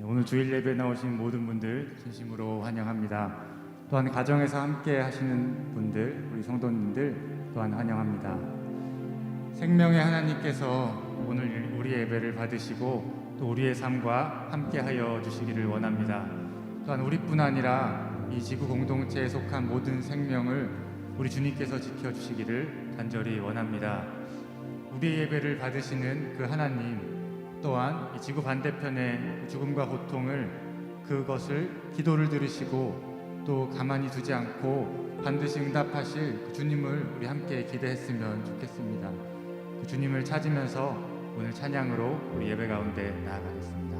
오늘 주일 예배 나오신 모든 분들 진심으로 환영합니다. 또한 가정에서 함께 하시는 분들, 우리 성도님들 또한 환영합니다. 생명의 하나님께서 오늘 우리 예배를 받으시고 또 우리의 삶과 함께하여 주시기를 원합니다. 또한 우리뿐 아니라 이 지구 공동체에 속한 모든 생명을 우리 주님께서 지켜주시기를 간절히 원합니다. 우리의 예배를 받으시는 그 하나님, 또한 이 지구 반대편의 죽음과 고통을 그것을 기도를 들으시고 또 가만히 두지 않고 반드시 응답하실 그 주님을 우리 함께 기대했으면 좋겠습니다. 그 주님을 찾으면서 오늘 찬양으로 우리 예배 가운데 나아가겠습니다.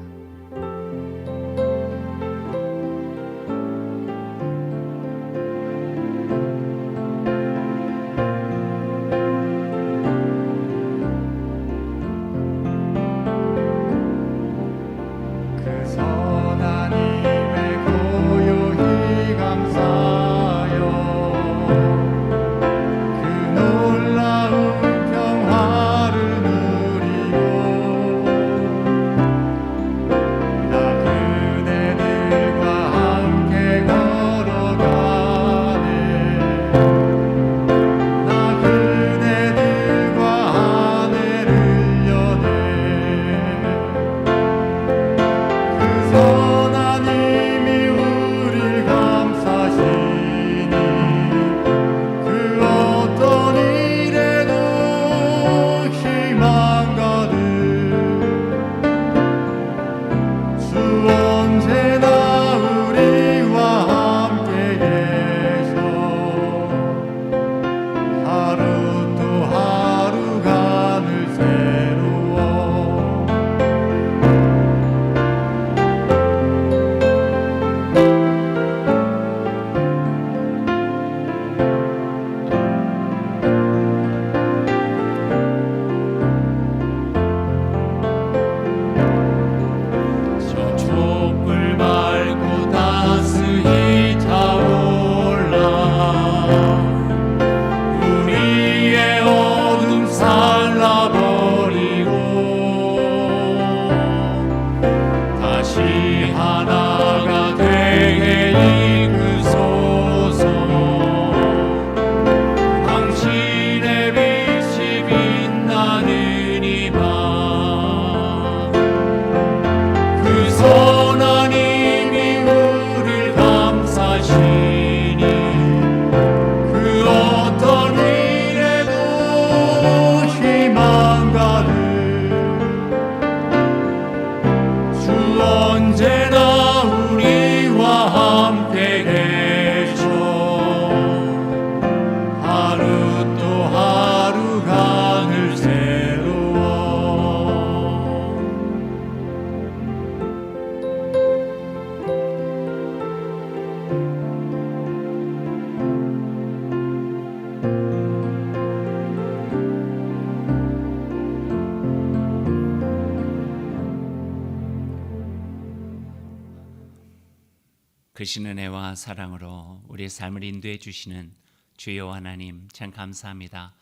크신 은혜와 사랑으로 우리의 삶을 인도해 주시는 주여 하나님 참 감사합니다.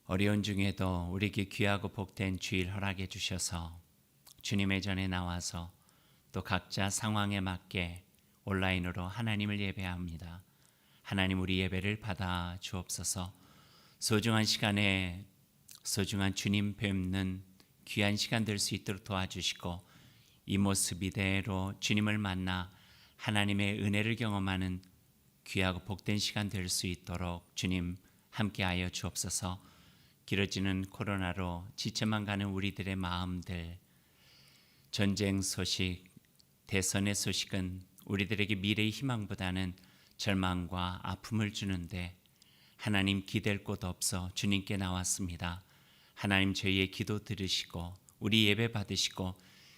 어려운 중에도 우리에게 귀하고 복된 주일 허락해 주셔서 주님의 전에 나와서 또 각자 상황에 맞게 온라인으로 하나님을 예배합니다. 하나님 우리 예배를 받아 주옵소서. 소중한 시간에 소중한 주님 뵙는 귀한 시간 될 수 있도록 도와주시고 이 모습 이대로 주님을 만나 하나님의 은혜를 경험하는 귀하고 복된 시간 될 수 있도록 주님 함께하여 주옵소서. 길어지는 코로나로 지쳐만 가는 우리들의 마음들, 전쟁 소식, 대선의 소식은 우리들에게 미래의 희망보다는 절망과 아픔을 주는데 하나님 기댈 곳 없어 주님께 나왔습니다. 하나님 저희의 기도 들으시고 우리 예배 받으시고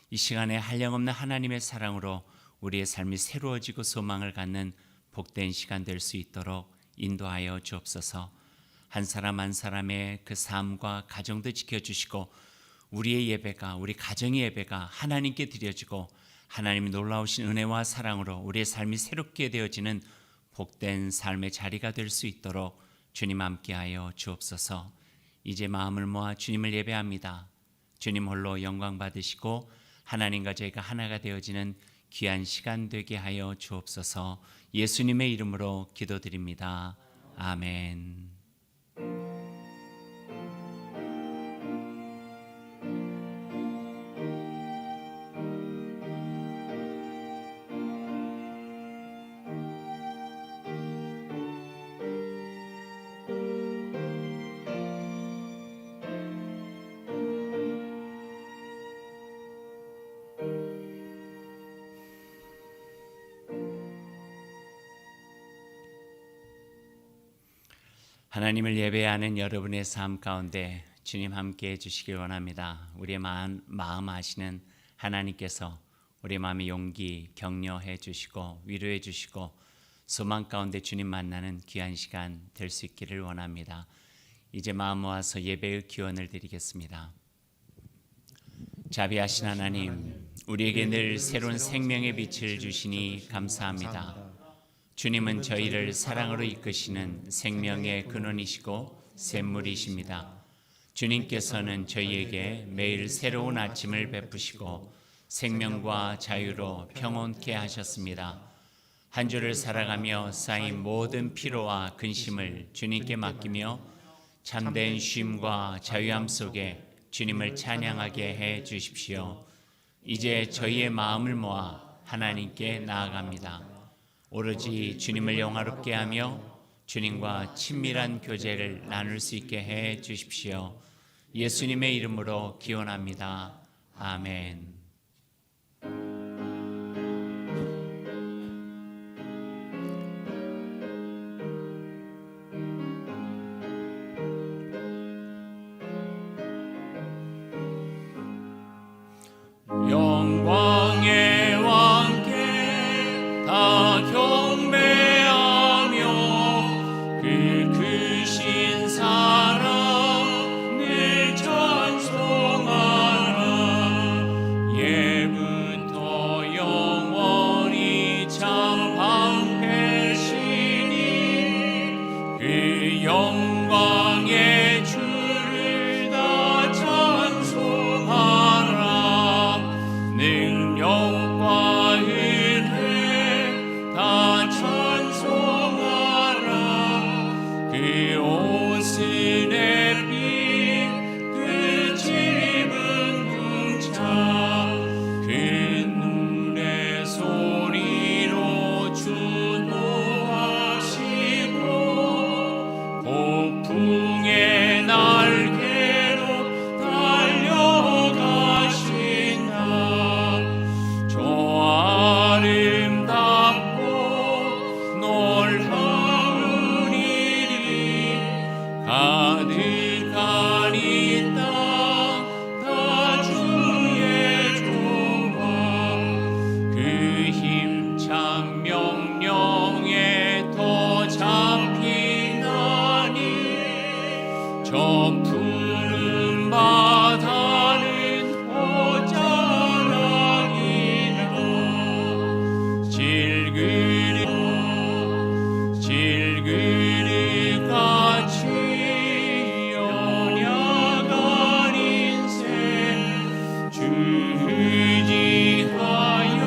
이 시간에 한량없는 하나님의 사랑으로 우리의 삶이 새로워지고 소망을 갖는 복된 시간 될 수 있도록 인도하여 주옵소서. 한 사람 한 사람의 그 삶과 가정도 지켜주시고 우리의 예배가 우리 가정의 예배가 하나님께 드려지고 하나님의 놀라우신 은혜와 사랑으로 우리의 삶이 새롭게 되어지는 복된 삶의 자리가 될 수 있도록 주님 함께하여 주옵소서. 이제 마음을 모아 주님을 예배합니다. 주님 홀로 영광 받으시고 하나님과 저희가 하나가 되어지는 귀한 시간 되게 하여 주옵소서. 예수님의 이름으로 기도드립니다. 아멘. 하나님을 예배하는 여러분의 삶 가운데 주님 함께 해주시길 원합니다. 우리의 마음 아시는 하나님께서 우리의 마음의 용기 격려해 주시고 위로해 주시고 소망 가운데 주님 만나는 귀한 시간 될 수 있기를 원합니다. 이제 마음 모아서 예배의 기원을 드리겠습니다. 자비하신 하나님, 우리에게 늘 새로운 생명의 빛을 주시니 감사합니다. 주님은 저희를 사랑으로 이끄시는 생명의 근원이시고 샘물이십니다. 주님께서는 저희에게 매일 새로운 아침을 베푸시고 생명과 자유로 평온케 하셨습니다. 한 주를 살아가며 쌓인 모든 피로와 근심을 주님께 맡기며 참된 쉼과 자유함 속에 주님을 찬양하게 해 주십시오. 이제 저희의 마음을 모아 하나님께 나아갑니다. 오로지 주님을 영화롭게 하며 주님과 친밀한 교제를 나눌 수 있게 해 주십시오. 예수님의 이름으로 기원합니다. 아멘. 영광의 왕께 다 경배하며 그 크신 사랑 늘 찬송하라. 예부터 영원히 참 방패시니 그 영광의 주를 다 찬송하라. 능력과 은혜 다 찬송하라. 그 옷은 빛, 그 집은 궁창, 그 눈의 소리로 주도하시고 폭풍의 날개로 달려가신다. 저 아름답고 놀라운 일이 가득한 이 땅 다 주의 조화. 그 힘찬 명령에 더 잡히나니 저 푸른 바다는 오자랑이라. 질그릇 같이 연약한 인생 주지하여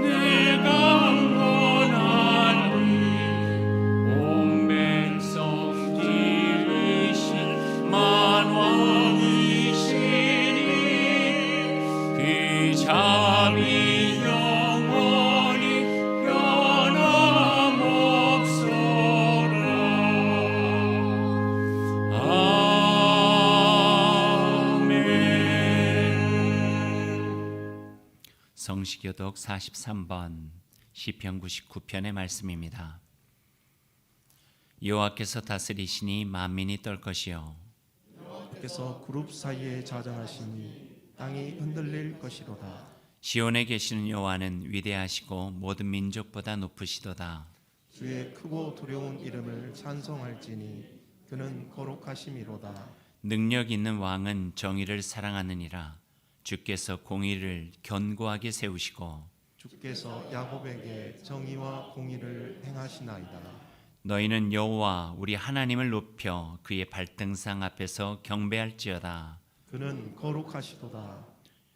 늘 강건하니. 온 백성 지으신 만왕이시니 그 자비 영원히 변함없소라. 아멘. 성시교독 43번 시편 99편의 말씀입니다. 여호와께서 다스리시니 만민이 떨 것이요 께서 그룹 사이에 자정하시니 땅이 흔들릴 것이로다. 시온에 계시는 여호와는 위대하시고 모든 민족보다 높으시도다. 주의 크고 두려운 이름을 찬송할지니 그는 거룩하심이로다. 능력 있는 왕은 정의를 사랑하느니라. 주께서 공의를 견고하게 세우시고 주께서 야곱에게 정의와 공의를 행하시나이다. 너희는 여호와 우리 하나님을 높여 그의 발등상 앞에서 경배할지어다. 그는 거룩하시도다.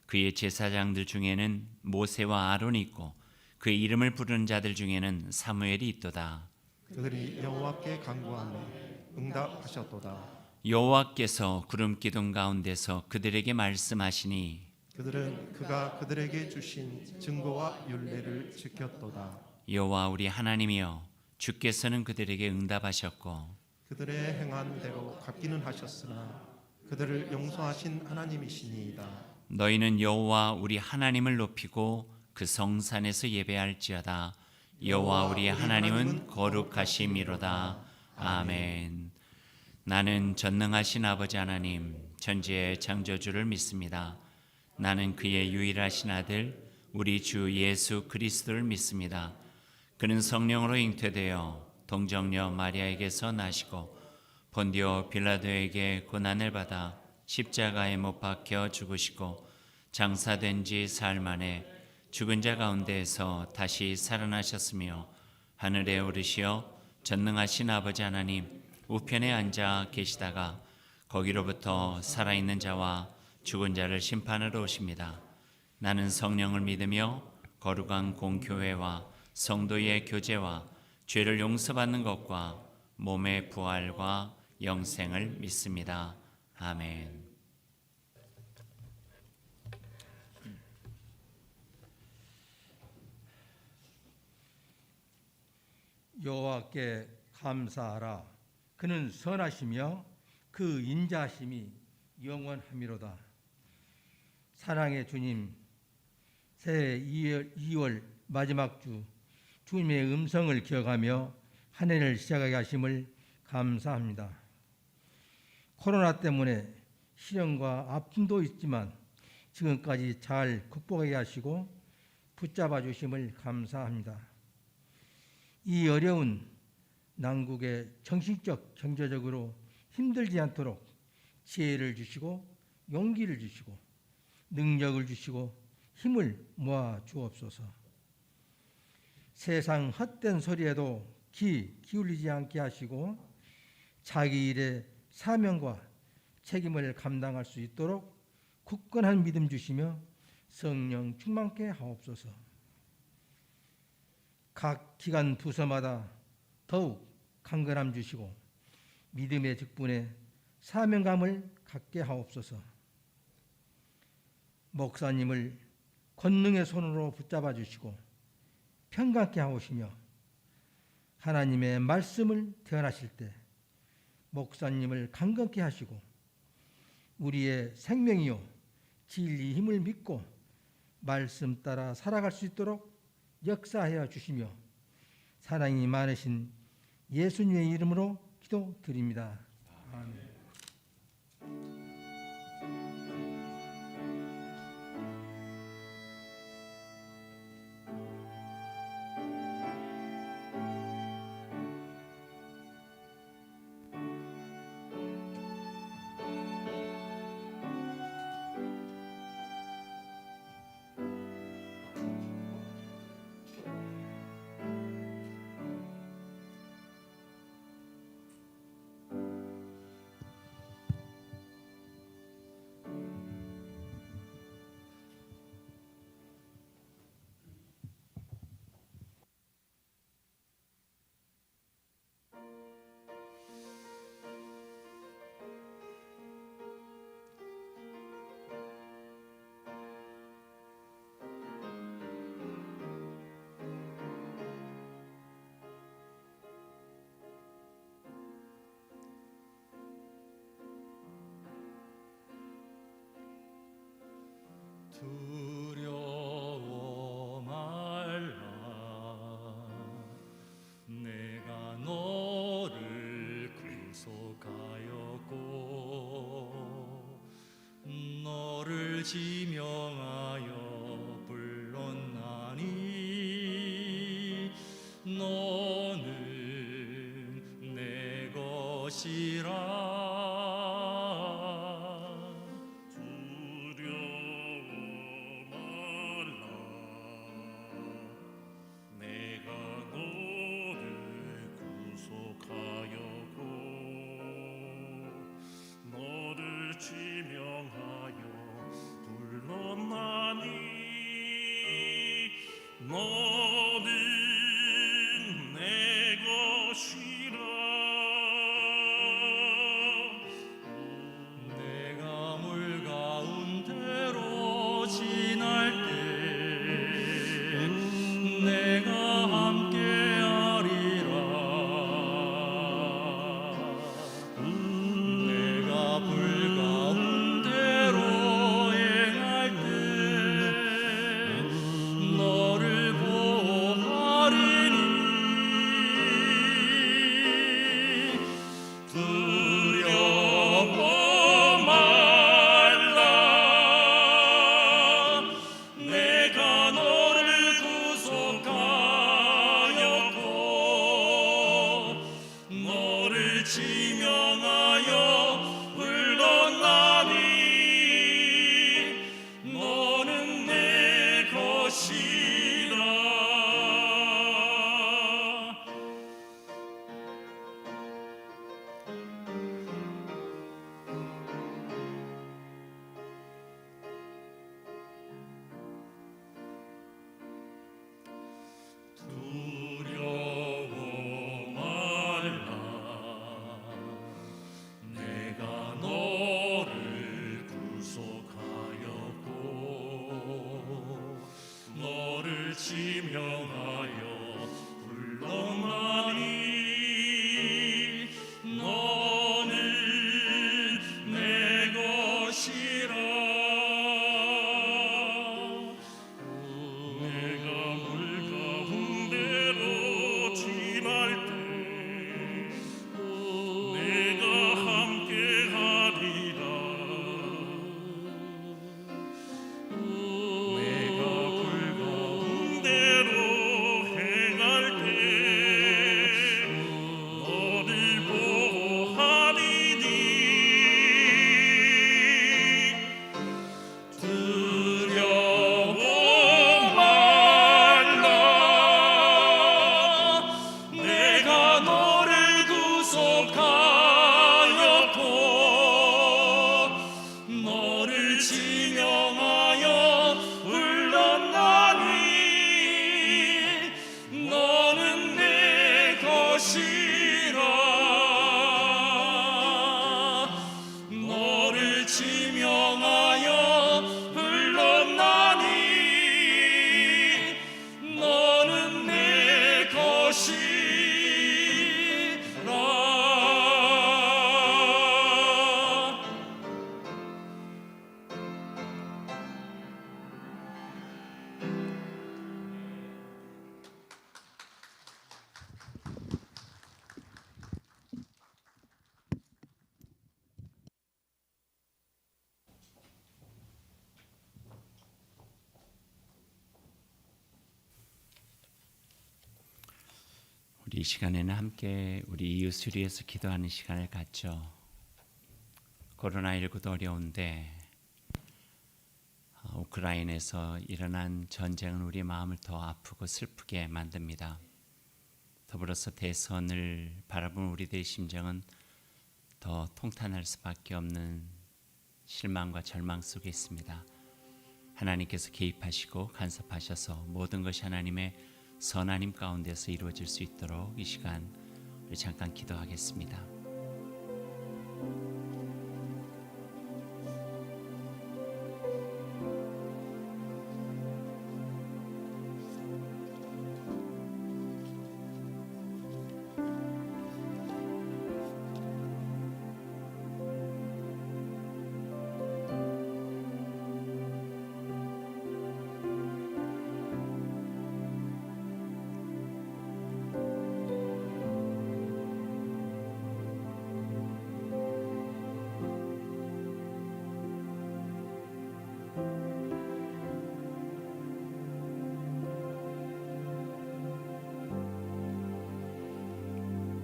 그의 제사장들 중에는 모세와 아론이 있고 그의 이름을 부르는 자들 중에는 사무엘이 있도다. 그들이 여호와께 간구하며 응답하셨도다. 여호와께서 구름 기둥 가운데서 그들에게 말씀하시니 그들은 그가 그들에게 주신 증거와 율례를 지켰도다. 여호와 우리 하나님이여 주께서는 그들에게 응답하셨고 그들의 행한 대로 갚기는 하셨으나 그들을 용서하신 하나님이시니이다. 너희는 여호와 우리 하나님을 높이고 그 성산에서 예배할지어다. 여호와 우리 하나님은 거룩하심이로다. 아멘. 나는 전능하신 아버지 하나님 천지의 창조주를 믿습니다. 나는 그의 유일하신 아들 우리 주 예수 그리스도를 믿습니다. 그는 성령으로 잉태되어 동정녀 마리아에게서 나시고 본디오 빌라도에게 고난을 받아 십자가에 못 박혀 죽으시고 장사된 지 사흘 만에 죽은 자 가운데에서 다시 살아나셨으며 하늘에 오르시어 전능하신 아버지 하나님 우편에 앉아 계시다가 거기로부터 살아있는 자와 죽은 자를 심판하러 오십니다. 나는 성령을 믿으며 거룩한 공교회와 성도의 교제와 죄를 용서받는 것과 몸의 부활과 영생을 믿습니다. 아멘. 여호와께 감사하라. 그는 선하시며 그 인자하심이 영원함이로다. 사랑의 주님, 새해 2월 마지막 주 주님의 음성을 기억하며 한 해를 시작하게 하심을 감사합니다. 코로나 때문에 시련과 아픔도 있지만 지금까지 잘 극복하게 하시고 붙잡아 주심을 감사합니다. 이 어려운 난국에 정신적, 경제적으로 힘들지 않도록 지혜를 주시고 용기를 주시고 능력을 주시고 힘을 모아 주옵소서. 세상 헛된 소리에도 귀 기울이지 않게 하시고 자기 일의 사명과 책임을 감당할 수 있도록 굳건한 믿음 주시며 성령 충만케 하옵소서. 각 기관 부서마다 더욱 강건함 주시고 믿음의 직분에 사명감을 갖게 하옵소서. 목사님을 권능의 손으로 붙잡아 주시고 평강케 하오시며 하나님의 말씀을 대언하실 때 목사님을 강건케 하시고 우리의 생명이요 진리 힘을 믿고 말씀 따라 살아갈 수 있도록 역사하여 주시며 사랑이 많으신 예수님의 이름으로 기도드립니다. 아멘. 두려워 말라. 내가 너를 구속하였고 너를 지명하여 불렀나니 너는 내 것이라. 지명하여 불러 너는 내 것이라. 내가 물 가운데로 지날 때 내가 함께하리라. 내가 불 가운데로 행할 때 너를 보호하리니. 두려워 말라. 내가 너를 구속하였고 너를 지명하여 불렀나니. 너는 내 것이라. 두려워 말라. 내가 너를 구속하였고 너를 지명하여 불렀나니. 너는 내 것이라. 내가 물 가운데로 지날 때 내가 함께하리라. 내가 불 가운데로 행할 때 너를 보호하리니. 두려워 말라. 내가 너를 구속하였고 너를 지명하여 불렀나니. 너는 내 것이라. 너를 지명하여 불렀나니. 너는 내 것이라. 우리 이 시간에는 함께 우리 이웃을 위해서 기도하는 시간을 갖죠. 코로나19도 어려운데 우크라이나에서 일어난 전쟁은 우리 마음을 더 아프고 슬프게 만듭니다. 더불어서 대선을 바라보는 우리들의 심정은 더 통탄할 수밖에 없는 실망과 절망 속에 있습니다. 하나님께서 개입하시고 간섭하셔서 모든 것이 하나님의 선하심 가운데서 이루어질 수 있도록 이 시간 우리 잠깐 기도하겠습니다.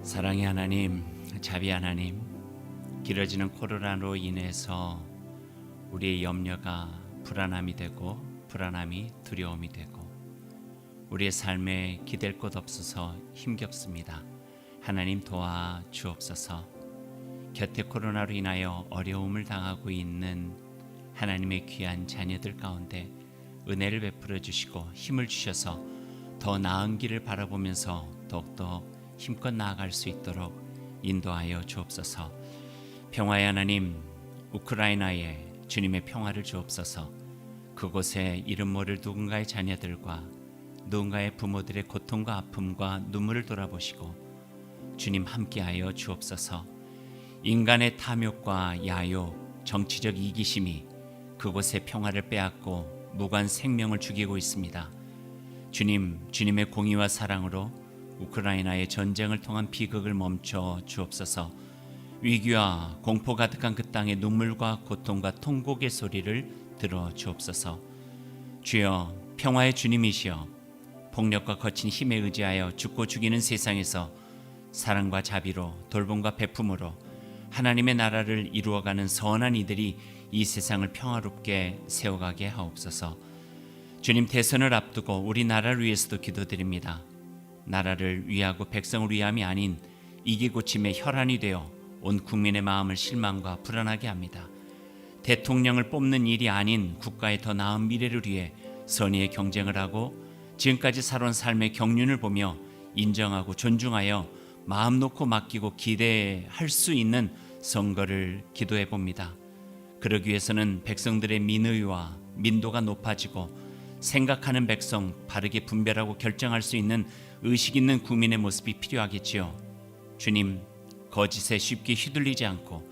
사랑의 하나님, 자비 하나님, 길어지는 코로나로 인해서 우리의 염려가 불안함이 되고 불안함이 두려움이 되고 우리의 삶에 기댈 곳 없어서 힘겹습니다. 하나님 도와 주옵소서. 곁에 코로나로 인하여 어려움을 당하고 있는 하나님의 귀한 자녀들 가운데 은혜를 베풀어 주시고 힘을 주셔서 더 나은 길을 바라보면서 더욱더 힘껏 나아갈 수 있도록 인도하여 주옵소서. 평화의 하나님, 우크라이나에 주님의 평화를 주옵소서. 그곳에 이름 모를 누군가의 자녀들과 누군가의 부모들의 고통과 아픔과 눈물을 돌아보시고 주님 함께하여 주옵소서. 인간의 탐욕과 야욕, 정치적 이기심이 그곳의 평화를 빼앗고 무관 생명을 죽이고 있습니다. 주님, 주님의 공의와 사랑으로 우크라이나의 전쟁을 통한 비극을 멈춰 주옵소서. 위기와 공포 가득한 그 땅의 눈물과 고통과 통곡의 소리를 들어 주옵소서. 주여, 평화의 주님이시여, 폭력과 거친 힘에 의지하여 죽고 죽이는 세상에서 사랑과 자비로 돌봄과 베품으로 하나님의 나라를 이루어가는 선한 이들이 이 세상을 평화롭게 세워가게 하옵소서. 주님, 대선을 앞두고 우리 나라를 위해서도 기도드립니다. 나라를 위하고 백성을 위함이 아닌 이기고 짐의 혈안이 되어 온 국민의 마음을 실망과 불안하게 합니다. 대통령을 뽑는 일이 아닌 국가의 더 나은 미래를 위해 선의의 경쟁을 하고 지금까지 살아온 삶의 경륜을 보며 인정하고 존중하여 마음 놓고 맡기고 기대할 수 있는 선거를 기도해 봅니다. 그러기 위해서는 백성들의 민의와 민도가 높아지고 생각하는 백성 바르게 분별하고 결정할 수 있는 의식 있는 국민의 모습이 필요하겠지요. 주님, 거짓에 쉽게 휘둘리지 않고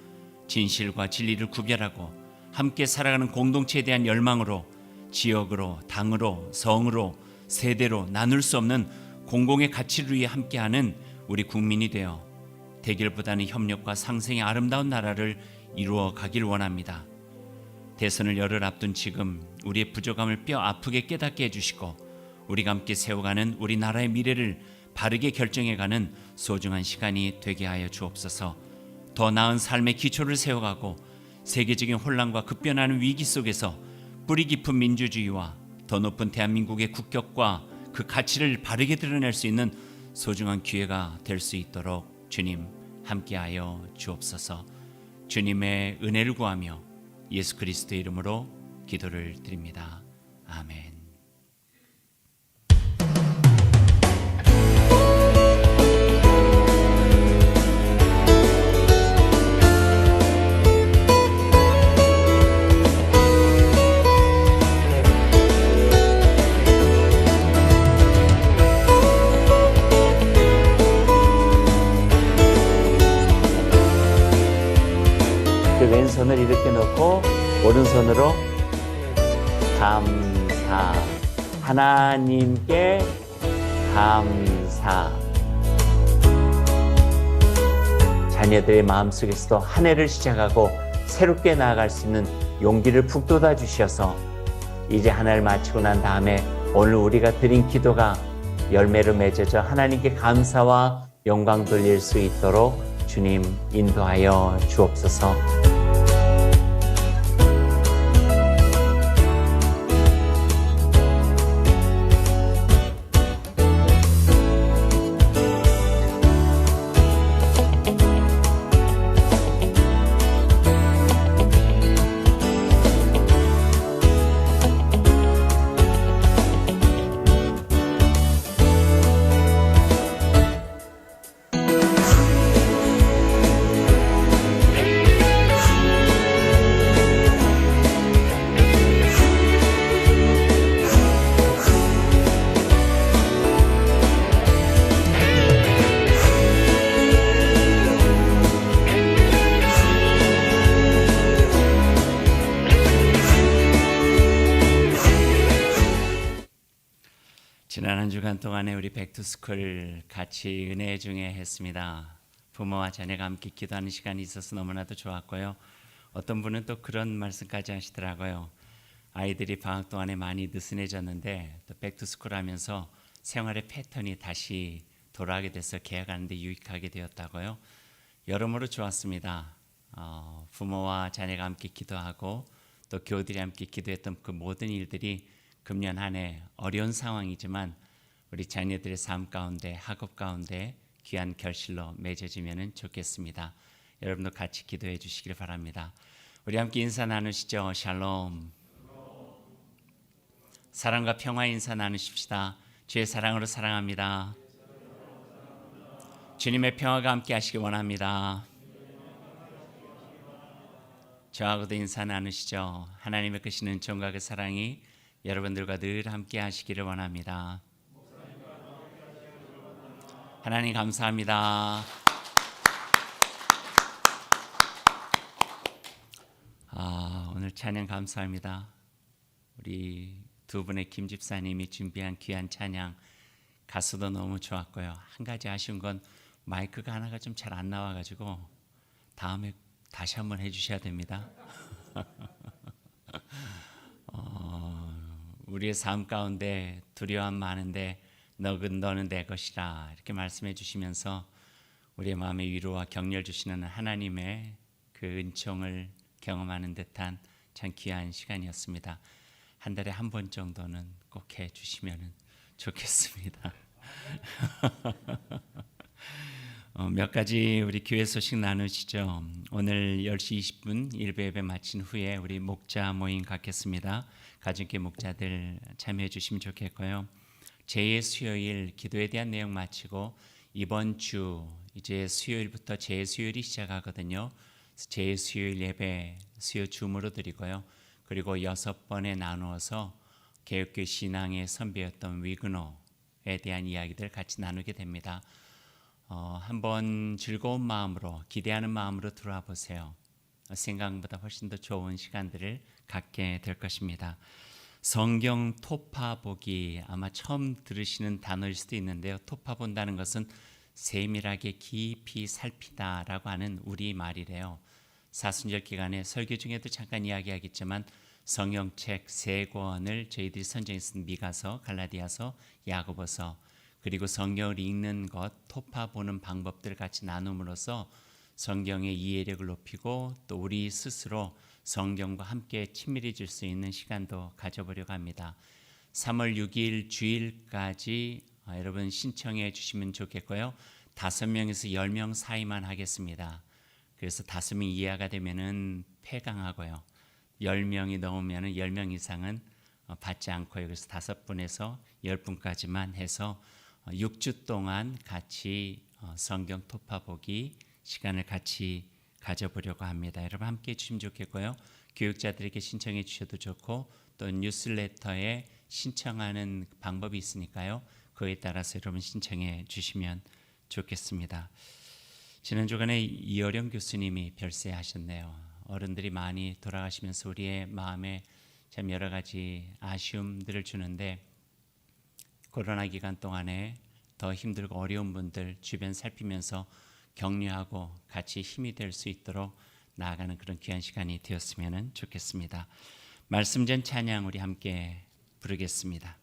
진실과 진리를 구별하고 함께 살아가는 공동체에 대한 열망으로 지역으로, 당으로, 성으로, 세대로 나눌 수 없는 공공의 가치를 위해 함께하는 우리 국민이 되어 대결보다는 협력과 상생의 아름다운 나라를 이루어 가길 원합니다. 대선을 열흘 앞둔 지금 우리의 부족함을 뼈 아프게 깨닫게 해주시고 우리가 함께 세워가는 우리나라의 미래를 바르게 결정해가는 소중한 시간이 되게 하여 주옵소서. 더 나은 삶의 기초를 세워가고 세계적인 혼란과 급변하는 위기 속에서 뿌리 깊은 민주주의와 더 높은 대한민국의 국격과 그 가치를 바르게 드러낼 수 있는 소중한 기회가 될 수 있도록 주님 함께하여 주옵소서. 주님의 은혜를 구하며 예수 그리스도의 이름으로 기도를 드립니다. 아멘. 왼손을 이렇게 놓고 오른손으로 감사, 하나님께 감사. 자녀들의 마음속에서도 한 해를 시작하고 새롭게 나아갈 수 있는 용기를 북돋아 주셔서 이제 한 해를 마치고 난 다음에 오늘 우리가 드린 기도가 열매로 맺어져 하나님께 감사와 영광 돌릴 수 있도록 주님 인도하여 주옵소서. 지난 한 주간 동안에 우리 백투스쿨 같이 은혜 중에 했습니다. 부모와 자녀가 함께 기도하는 시간이 있어서 너무나도 좋았고요. 어떤 분은 또 그런 말씀까지 하시더라고요. 아이들이 방학 동안에 많이 느슨해졌는데 또 백투스쿨 하면서 생활의 패턴이 다시 돌아가게 돼서 계약하는데 유익하게 되었다고요. 여러모로 좋았습니다. 부모와 자녀가 함께 기도하고 또 교우들이 함께 기도했던 그 모든 일들이 금년 한 해 어려운 상황이지만 우리 자녀들의 삶 가운데 학업 가운데 귀한 결실로 맺어지면 좋겠습니다. 여러분도 같이 기도해 주시길 바랍니다. 우리 함께 인사 나누시죠. 샬롬. 사랑과 평화 인사 나누십시다. 주의 사랑으로 사랑합니다. 주님의 평화가 함께 하시기 원합니다. 저하고도 인사 나누시죠. 하나님의 크신 은총과 그 사랑이 여러분들과 늘 함께 하시기를 원합니다. 하나님 감사합니다. 오늘 찬양 감사합니다. 우리 두 분의 김 집사님이 준비한 귀한 찬양 가수도 너무 좋았고요. 한 가지 아쉬운 건 마이크가 하나가 좀 잘 안 나와가지고 다음에 다시 한번 해주셔야 됩니다. 우리의 삶 가운데 두려움 많은데 너는 내 것이라 이렇게 말씀해 주시면서 우리의 마음에 위로와 격려를 주시는 하나님의 그 은총을 경험하는 듯한 참 귀한 시간이었습니다. 한 달에 한 번 정도는 꼭 해주시면 좋겠습니다. 몇 가지 우리 교회 소식 나누시죠. 오늘 10시 20분 일부 예배 마친 후에 우리 목자 모임 갖겠습니다. 가정교회 목자들 참여해 주시면 좋겠고요. 제 수요일 기도에 대한 내용 마치고 이번 주 이제 수요일부터 제 수요일이 시작하거든요. 제 수요일 예배 수요 줌으로 드리고요. 그리고 6번에 나누어서 개혁교회 신앙의 선배였던 위그노에 대한 이야기들 같이 나누게 됩니다. 한번 즐거운 마음으로 기대하는 마음으로 들어와 보세요. 생각보다 훨씬 더 좋은 시간들을 갖게 될 것입니다. 성경 토파 보기 아마 처음 들으시는 단어일 수도 있는데요. 토파 본다는 것은 세밀하게 깊이 살피다라고 하는 우리 말이래요. 사순절 기간에 설교 중에도 잠깐 이야기하겠지만 성경책 3권을 저희들이 선정했습니다. 미가서, 갈라디아서, 야고보서 그리고 성경을 읽는 것, 토파 보는 방법들을 같이 나눔으로써 성경의 이해력을 높이고 또 우리 스스로 성경과 함께 친밀해질 수 있는 시간도 가져보려고 합니다. 3월 6일 주일까지 여러분 신청해 주시면 좋겠고요. 5명에서 10명 사이만 하겠습니다. 그래서 5명 이하가 되면은 폐강하고요. 10명이 넘으면 10명 이상은 받지 않고요. 그래서 5분에서 10분까지만 해서 6주 동안 같이 성경 토파 보기 시간을 같이 가져보려고 합니다. 여러분 함께 해주시면 좋겠고요. 교육자들에게 신청해 주셔도 좋고 또 뉴스레터에 신청하는 방법이 있으니까요. 그에 따라서 여러분 신청해 주시면 좋겠습니다. 지난 주간에 이어령 교수님이 별세하셨네요. 어른들이 많이 돌아가시면서 우리의 마음에 참 여러 가지 아쉬움들을 주는데 코로나 기간 동안에 더 힘들고 어려운 분들 주변 살피면서 격려하고 같이 힘이 될 수 있도록 나아가는 그런 귀한 시간이 되었으면 좋겠습니다. 말씀 전 찬양 우리 함께 부르겠습니다.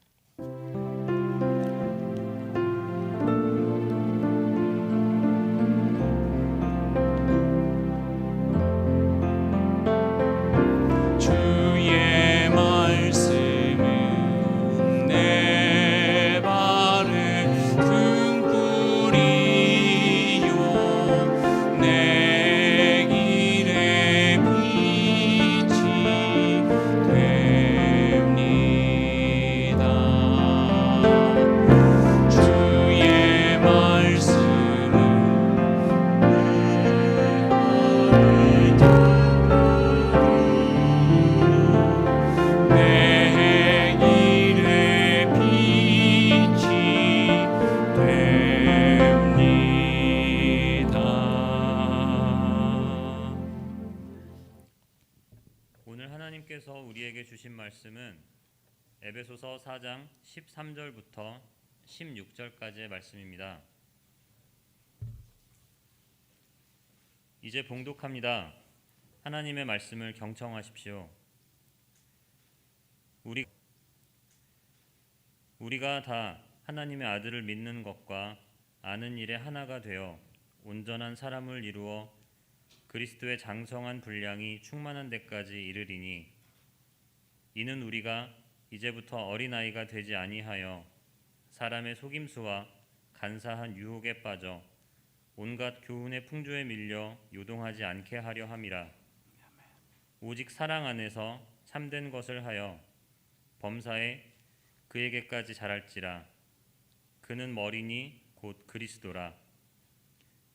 주의 말씀은 내 발의 등불이요 내 길의 빛이 됩니다. 주의 말씀은 내 길의 빛이 됩니다. 오늘 하나님께서 우리에게 주신 말씀은 에베소서 4장 13절부터 16절까지의 말씀입니다. 이제 봉독합니다. 하나님의 말씀을 경청하십시오. 우리가 다 하나님의 아들을 믿는 것과 아는 일에 하나가 되어 온전한 사람을 이루어 그리스도의 장성한 분량이 충만한 데까지 이르리니 이는 우리가 이제부터 어린아이가 되지 아니하여 사람의 속임수와 간사한 유혹에 빠져 온갖 교훈의 풍조에 밀려 요동하지 않게 하려 함이라. 오직 사랑 안에서 참된 것을 하여 범사에 그에게까지 자랄지라. 그는 머리니 곧 그리스도라.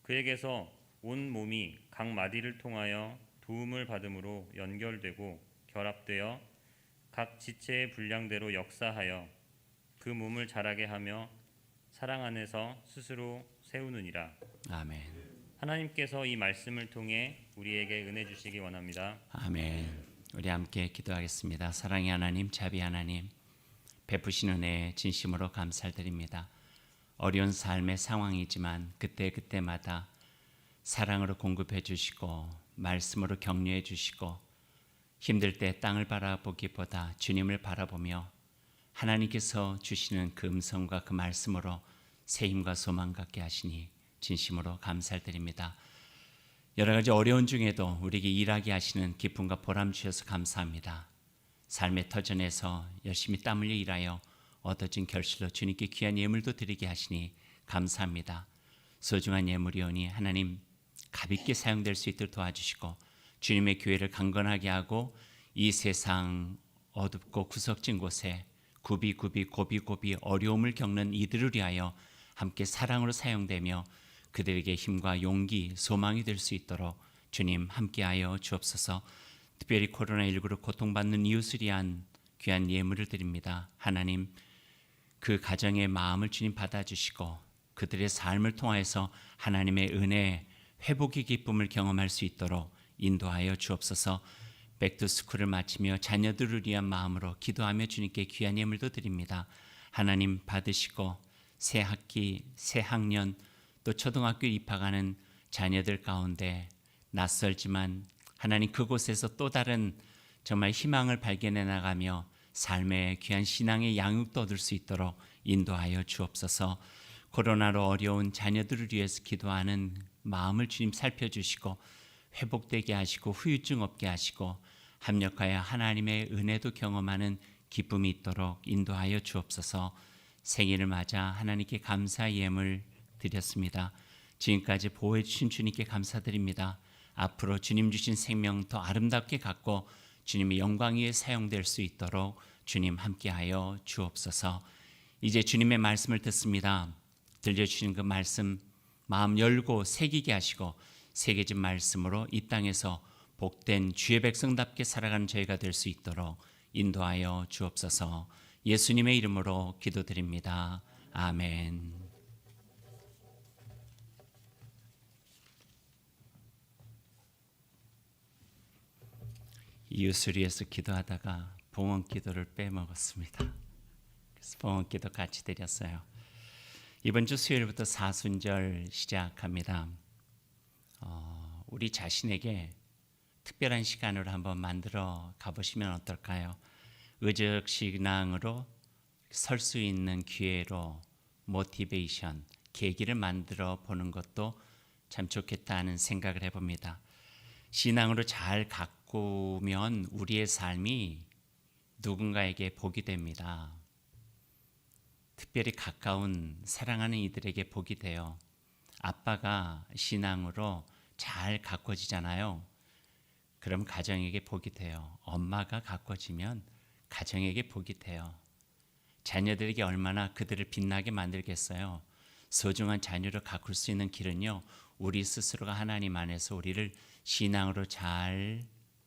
그에게서 온 몸이 각 마디를 통하여 도움을 받음으로 연결되고 결합되어 각 지체의 분량대로 역사하여 그 몸을 자라게 하며 사랑 안에서 스스로 세우느니라. 아멘. 하나님께서 이 말씀을 통해 우리에게 은혜 주시기 원합니다. 아멘. 우리 함께 기도하겠습니다. 사랑의 하나님, 자비 하나님, 베푸신 은혜에 진심으로 감사드립니다. 어려운 삶의 상황이지만 그때그때마다 사랑으로 공급해 주시고 말씀으로 격려해 주시고 힘들 때 땅을 바라보기보다 주님을 바라보며 하나님께서 주시는 그 음성과 그 말씀으로 새 힘과 소망 갖게 하시니 진심으로 감사드립니다. 여러 가지 어려운 중에도 우리에게 일하게 하시는 기쁨과 보람 주셔서 감사합니다. 삶의 터전에서 열심히 땀 흘려 일하여 얻어진 결실로 주님께 귀한 예물도 드리게 하시니 감사합니다. 소중한 예물이오니 하나님 가볍게 사용될 수 있도록 도와주시고 주님의 교회를 강건하게 하고 이 세상 어둡고 구석진 곳에 고비 어려움을 겪는 이들을 위하여 함께 사랑으로 사용되며 그들에게 힘과 용기, 소망이 될 수 있도록 주님 함께하여 주옵소서. 특별히 코로나19로 고통받는 이웃을 위한 귀한 예물을 드립니다. 하나님 그 가정의 마음을 주님 받아주시고 그들의 삶을 통하여서 하나님의 은혜, 회복의 기쁨을 경험할 수 있도록 인도하여 주옵소서. 백투스쿨을 마치며 자녀들을 위한 마음으로 기도하며 주님께 귀한 예물도 드립니다. 하나님 받으시고 새 학기, 새 학년 또 초등학교 입학하는 자녀들 가운데 낯설지만 하나님 그곳에서 또 다른 정말 희망을 발견해 나가며 삶의 귀한 신앙의 양육도 얻을 수 있도록 인도하여 주옵소서. 코로나로 어려운 자녀들을 위해서 기도하는 마음을 주님 살펴주시고 회복되게 하시고 후유증 없게 하시고 합력하여 하나님의 은혜도 경험하는 기쁨이 있도록 인도하여 주옵소서. 생일을 맞아 하나님께 감사의 예물 드렸습니다. 지금까지 보호해 주신 주님께 감사드립니다. 앞으로 주님 주신 생명 더 아름답게 갖고 주님의 영광 위에 사용될 수 있도록 주님 함께하여 주옵소서. 이제 주님의 말씀을 듣습니다. 들려주신 그 말씀 마음 열고 새기게 하시고 새겨진 말씀으로 이 땅에서 복된 주의 백성답게 살아가는 저희가 될 수 있도록 인도하여 주옵소서. 예수님의 이름으로 기도드립니다. 아멘. 이웃을 위해서 기도하다가 봉헌 기도를 빼먹었습니다. 그래서 봉헌 기도 같이 드렸어요. 이번 주 수요일부터 사순절 시작합니다. 우리 자신에게 특별한 시간을 한번 만들어 가보시면 어떨까요? 의적 신앙으로 설 수 있는 기회로 모티베이션, 계기를 만들어 보는 것도 참 좋겠다 하는 생각을 해봅니다. 신앙으로 잘 가꾸면 우리의 삶이 누군가에게 복이 됩니다. 특별히 가까운 사랑하는 이들에게 복이 돼요. 아빠가 신앙으로 잘 가꿔지잖아요. 그럼 가정에게 복이 돼요. 엄마가 가꿔지면 가정에게 복이 돼요. 자녀들에게 얼마나 그들을 빛나게 만들겠어요. 소중한 자녀를 가꿀 수 있는 길은요, 우리 스스로가 하나님 안에서 우리를 신앙으로 잘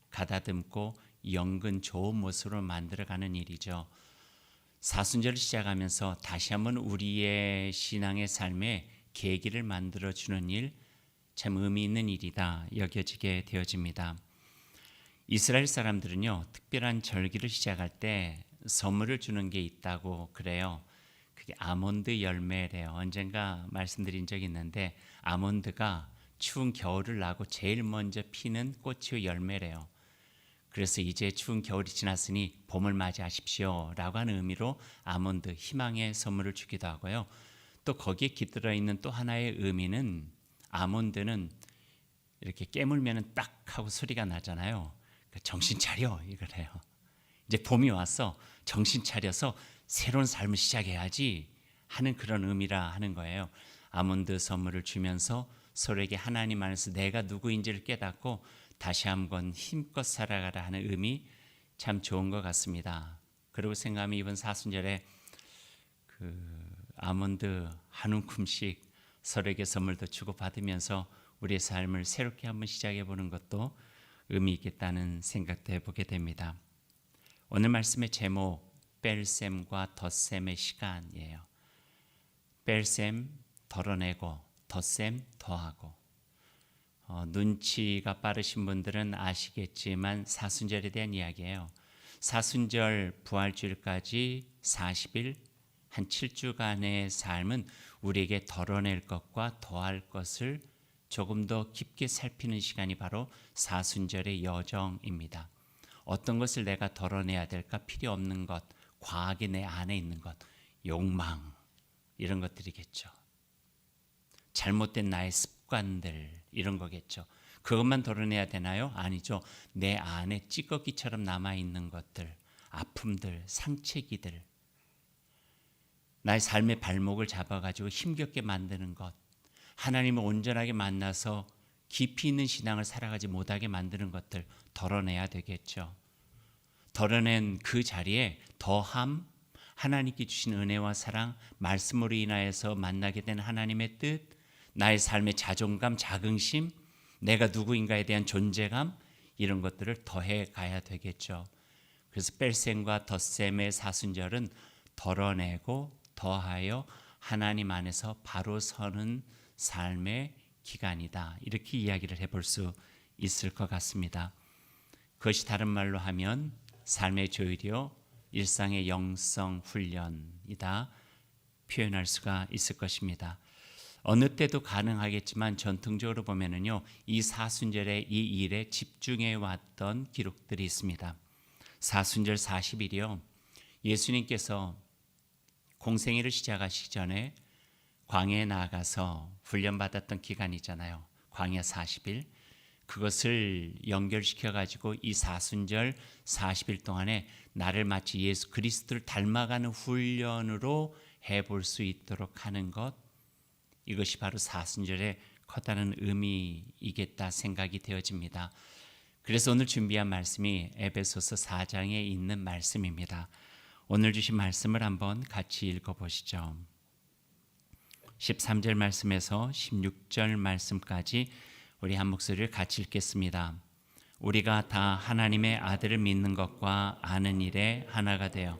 가다듬고 영근 좋은 모습으로 만들어가는 일이죠. 사순절을 시작하면서 다시 한번 우리의 신앙의 삶에 계기를 만들어주는 일, 참 의미 있는 일이다 여겨지게 되어집니다. 이스라엘 사람들은요, 특별한 절기를 시작할 때 선물을 주는 게 있다고 그래요. 그게 아몬드 열매래요. 언젠가 말씀드린 적이 있는데 아몬드가 추운 겨울을 나고 제일 먼저 피는 꽃의 열매래요. 그래서 이제 추운 겨울이 지났으니 봄을 맞이하십시오 라고 하는 의미로 아몬드, 희망의 선물을 주기도 하고요. 또 거기에 깃들어 있는 또 하나의 의미는 아몬드는 이렇게 깨물면 딱 하고 소리가 나잖아요. 정신 차려 이거래요. 이제 봄이 왔어. 정신 차려서 새로운 삶을 시작해야지 하는 그런 의미라 하는 거예요. 아몬드 선물을 주면서 서로에게 하나님 안에서 내가 누구인지를 깨닫고 다시 한번 힘껏 살아가라 하는 의미, 참 좋은 것 같습니다. 그리고 생각하면 이번 사순절에 아몬드 한 움큼씩 서로에게 선물도 주고 받으면서 우리의 삶을 새롭게 한번 시작해 보는 것도 의미 있겠다는 생각도 해보게 됩니다. 오늘 말씀의 제목 뺄셈과 덧셈의 시간이에요. 뺄셈 덜어내고 덧셈 더하고. 눈치가 빠르신 분들은 아시겠지만 사순절에 대한 이야기예요. 사순절 부활주일까지 40일 한 7주간의 삶은 우리에게 덜어낼 것과 더할 것을 조금 더 깊게 살피는 시간이 바로 사순절의 여정입니다. 어떤 것을 내가 덜어내야 될까? 필요 없는 것, 과하게 내 안에 있는 것, 욕망 이런 것들이겠죠. 잘못된 나의 습관들 이런 거겠죠. 그것만 덜어내야 되나요? 아니죠. 내 안에 찌꺼기처럼 남아있는 것들, 아픔들, 상처기들, 나의 삶의 발목을 잡아가지고 힘겹게 만드는 것, 하나님을 온전하게 만나서 깊이 있는 신앙을 살아가지 못하게 만드는 것들 덜어내야 되겠죠. 덜어낸 그 자리에 더함, 하나님께 주신 은혜와 사랑, 말씀으로 인하여서 만나게 된 하나님의 뜻, 나의 삶의 자존감, 자긍심, 내가 누구인가에 대한 존재감 이런 것들을 더해 가야 되겠죠. 그래서 뺄셈과 덧셈의 사순절은 덜어내고 더하여 하나님 안에서 바로 서는 삶의 기간이다. 이렇게 이야기를 해볼 수 있을 것 같습니다. 그것이 다른 말로 하면 삶의 조율이요 일상의 영성 훈련이다 표현할 수가 있을 것입니다. 어느 때도 가능하겠지만 전통적으로 보면은요 이 사순절의 이 일에 집중해 왔던 기록들이 있습니다. 사순절 40일이요 예수님께서 공생애를 시작하시기 전에 광야에 나가서 훈련받았던 기간이잖아요. 광야 40일. 그것을 연결시켜 가지고 이 사순절 40일 동안에 나를 마치 예수 그리스도를 닮아가는 훈련으로 해볼 수 있도록 하는 것, 이것이 바로 사순절의 커다란 의미이겠다 생각이 되어집니다. 그래서 오늘 준비한 말씀이 에베소서 4장에 있는 말씀입니다. 오늘 주신 말씀을 한번 같이 읽어보시죠. 13절 말씀에서 16절 말씀까지 우리 한 목소리를 같이 읽겠습니다. 우리가 다 하나님의 아들을 믿는 것과 아는 일에 하나가 되어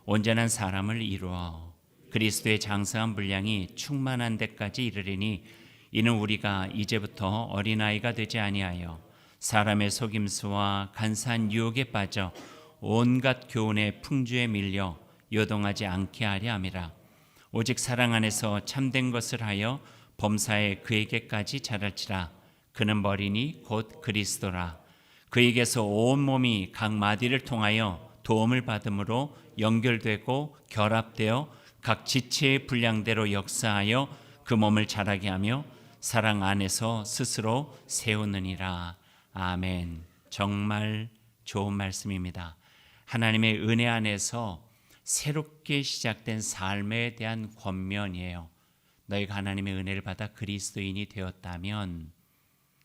온전한 사람을 이루어 그리스도의 장성한 분량이 충만한 데까지 이르리니 이는 우리가 이제부터 어린아이가 되지 아니하여 사람의 속임수와 간사한 유혹에 빠져 온갖 교훈의 풍주에 밀려 요동하지 않게 하려 함이라. 오직 사랑 안에서 참된 것을 하여 범사에 그에게까지 자랄지라. 그는 머리니 곧 그리스도라. 그에게서 온 몸이 각 마디를 통하여 도움을 받음으로 연결되고 결합되어 각 지체의 분량대로 역사하여 그 몸을 자라게 하며 사랑 안에서 스스로 세우느니라. 아멘. 정말 좋은 말씀입니다. 하나님의 은혜 안에서 새롭게 시작된 삶에 대한 권면이에요. 너희가 하나님의 은혜를 받아 그리스도인이 되었다면,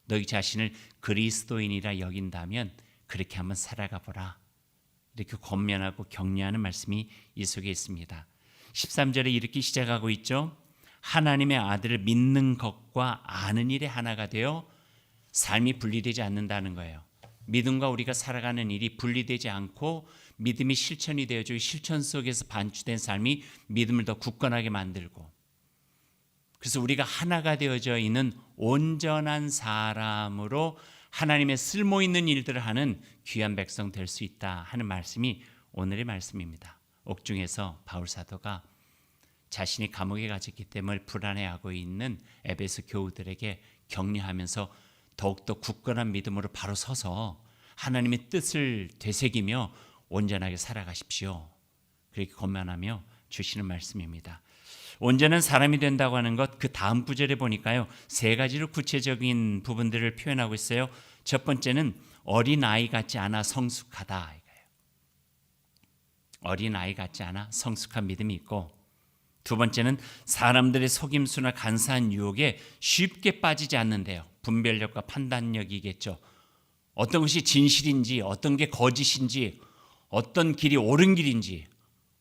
너희 자신을 그리스도인이라 여긴다면 그렇게 한번 살아가 보라. 이렇게 권면하고 격려하는 말씀이 이 속에 있습니다. 13절에 이렇게 시작하고 있죠. 하나님의 아들을 믿는 것과 아는 일에 하나가 되어 삶이 분리되지 않는다는 거예요. 믿음과 우리가 살아가는 일이 분리되지 않고 믿음이 실천이 되어지고 실천 속에서 반추된 삶이 믿음을 더 굳건하게 만들고, 그래서 우리가 하나가 되어져 있는 온전한 사람으로 하나님의 쓸모있는 일들을 하는 귀한 백성 될 수 있다 하는 말씀이 오늘의 말씀입니다. 옥중에서 바울사도가 자신이 감옥에 갇혔기 때문에 불안해하고 있는 에베소 교우들에게 격려하면서 더욱더 굳건한 믿음으로 바로 서서 하나님의 뜻을 되새기며 온전하게 살아가십시오. 그렇게 권면하며 주시는 말씀입니다. 온전한 사람이 된다고 하는 것, 그 다음 구절에 보니까요 3가지로 구체적인 부분들을 표현하고 있어요. 첫 번째는 어린아이 같지 않아 성숙하다. 어린아이 같지 않아 성숙한 믿음이 있고, 두 번째는 사람들의 속임수나 간사한 유혹에 쉽게 빠지지 않는데요. 분별력과 판단력이겠죠. 어떤 것이 진실인지, 어떤 게 거짓인지, 어떤 길이 옳은 길인지,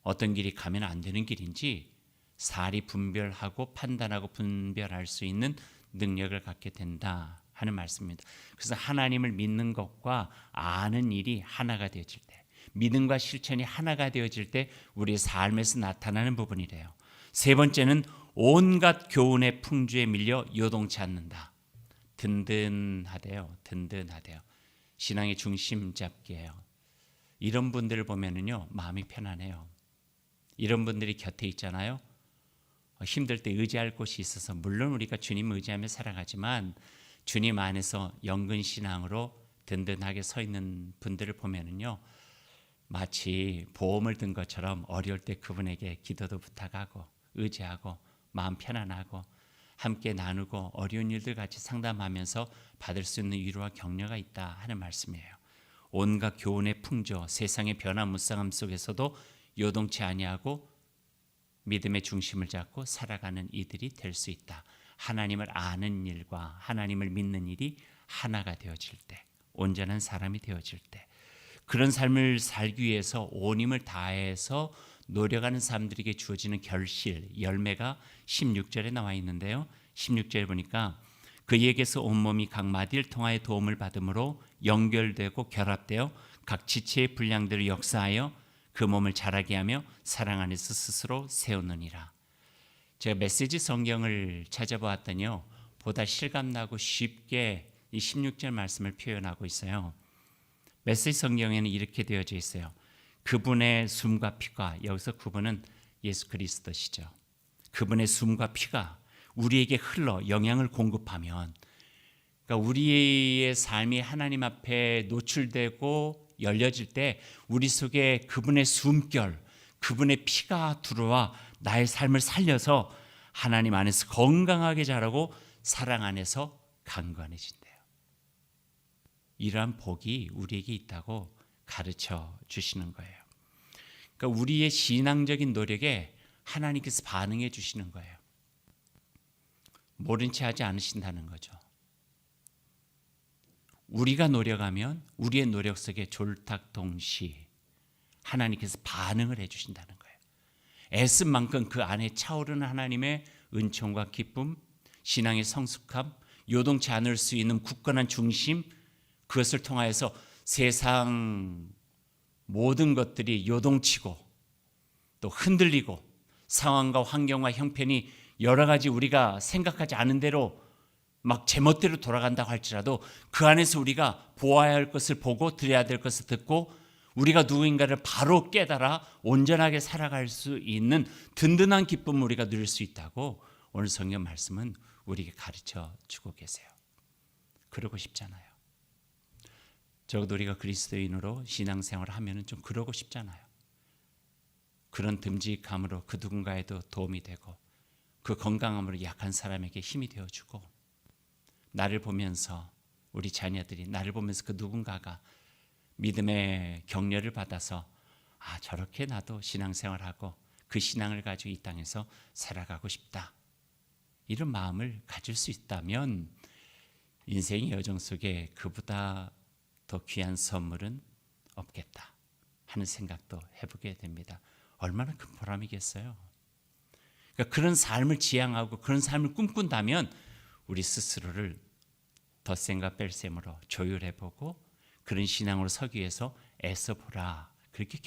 어떤 길이 가면 안 되는 길인지 살이 분별하고 판단하고 분별할 수 있는 능력을 갖게 된다 하는 말씀입니다. 그래서 하나님을 믿는 것과 아는 일이 하나가 되어질 때, 믿음과 실천이 하나가 되어질 때 우리의 삶에서 나타나는 부분이래요. 세 번째는 온갖 교훈의 풍주에 밀려 요동치 않는다. 든든하대요. 든든하대요. 신앙의 중심 잡기예요. 이런 분들을 보면은요, 마음이 편안해요. 이런 분들이 곁에 있잖아요. 힘들 때 의지할 곳이 있어서, 물론 우리가 주님 의지하며 살아가지만 주님 안에서 영근 신앙으로 든든하게 서 있는 분들을 보면은요, 마치 보험을 든 것처럼 어려울 때 그분에게 기도도 부탁하고 의지하고 마음 편안하고 함께 나누고 어려운 일들 같이 상담하면서 받을 수 있는 위로와 격려가 있다 하는 말씀이에요. 온갖 교훈의 풍조, 세상의 변화무쌍함 속에서도 요동치 아니하고 믿음의 중심을 잡고 살아가는 이들이 될 수 있다. 하나님을 아는 일과 하나님을 믿는 일이 하나가 되어질 때, 온전한 사람이 되어질 때, 그런 삶을 살기 위해서 온 힘을 다해서 노력하는 사람들에게 주어지는 결실, 열매가 16절에 나와 있는데요. 16절에 보니까 그에게서 온몸이 각 마디를 통하여 도움을 받음으로 연결되고 결합되어 각 지체의 분량대로 역사하여 그 몸을 자라게 하며 사랑 안에서 스스로 세우느니라. 제가 메시지 성경을 찾아보았더니요, 보다 실감나고 쉽게 이 16절 말씀을 표현하고 있어요. 메시지 성경에는 이렇게 되어져 있어요. 그분의 숨과 피가, 여기서 그분은 예수 그리스도시죠. 그분의 숨과 피가 우리에게 흘러 영향을 공급하면, 그러니까 우리의 삶이 하나님 앞에 노출되고 열려질 때 우리 속에 그분의 숨결, 그분의 피가 들어와 나의 삶을 살려서 하나님 안에서 건강하게 자라고 사랑 안에서 강건해진대요. 이러한 복이 우리에게 있다고 가르쳐 주시는 거예요. 그러니까 우리의 신앙적인 노력에 하나님께서 반응해 주시는 거예요. 모른 채 하지 않으신다는 거죠. 우리가 노력하면 우리의 노력 속에 졸탁동시 하나님께서 반응을 해 주신다는 거예요. 애쓴 만큼 그 안에 차오르는 하나님의 은총과 기쁨, 신앙의 성숙함, 요동치 않을 수 있는 굳건한 중심, 그것을 통하여서 세상 모든 것들이 요동치고 또 흔들리고 상황과 환경과 형편이 여러 가지 우리가 생각하지 않은 대로 막 제멋대로 돌아간다고 할지라도 그 안에서 우리가 보아야 할 것을 보고 들어야 될 것을 듣고 우리가 누구인가를 바로 깨달아 온전하게 살아갈 수 있는 든든한 기쁨을 우리가 누릴 수 있다고 오늘 성경 말씀은 우리에게 가르쳐 주고 계세요. 그러고 싶잖아요. 적어도 우리가 그리스도인으로 신앙생활을 하면 좀 그러고 싶잖아요. 그런 듬직함으로 그 누군가에도 도움이 되고 그 건강함으로 약한 사람에게 힘이 되어주고, 나를 보면서 우리 자녀들이 나를 보면서 그 누군가가 믿음의 격려를 받아서 아, 저렇게 나도 신앙생활하고 그 신앙을 가지고 이 땅에서 살아가고 싶다, 이런 마음을 가질 수 있다면 인생의 여정 속에 그보다 더 귀한 선물은 없겠다 하는 생각도 해보게 됩니다. 얼마나 큰 보람이겠어요. 그러니까 그런 삶을 지향하고 그런 삶을 꿈꾼다면 우리 스스로를 덧셈과 뺄셈으로 조율해보고 그런 신앙으로 서기 위해서 애써보라, 그렇게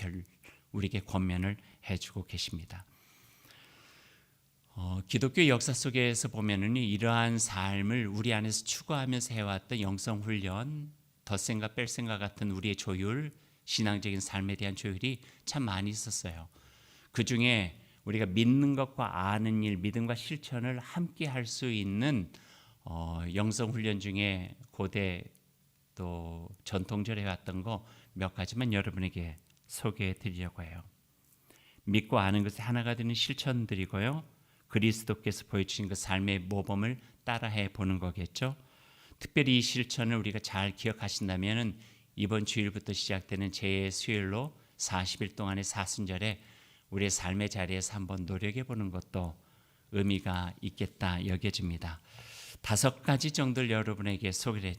우리에게 권면을 해주고 계십니다. 기독교 역사 속에서 보면은 이러한 삶을 우리 안에서 추구하면서 해왔던 영성훈련, 덧셈과 뺄셈과 같은 우리의 조율, 신앙적인 삶에 대한 조율이 참 많이 있었어요. 그 중에 우리가 믿는 것과 아는 일, 믿음과 실천을 함께 할 수 있는 영성훈련 중에 고대 또 전통적으로 해왔던 거 몇 가지만 여러분에게 소개해 드리려고 해요. 믿고 아는 것이 하나가 되는 실천들이고요, 그리스도께서 보여주신 그 삶의 모범을 따라해 보는 거겠죠. 특별히 이 실천을 우리가 잘 기억하신다면 이번 주일부터 시작되는 제 수요일로 40일 동안의 사순절에 우리의 삶의 자리에서 한번 노력해 보는 것도 의미가 있겠다 여겨집니다. 5가지 정도를 여러분에게 소개해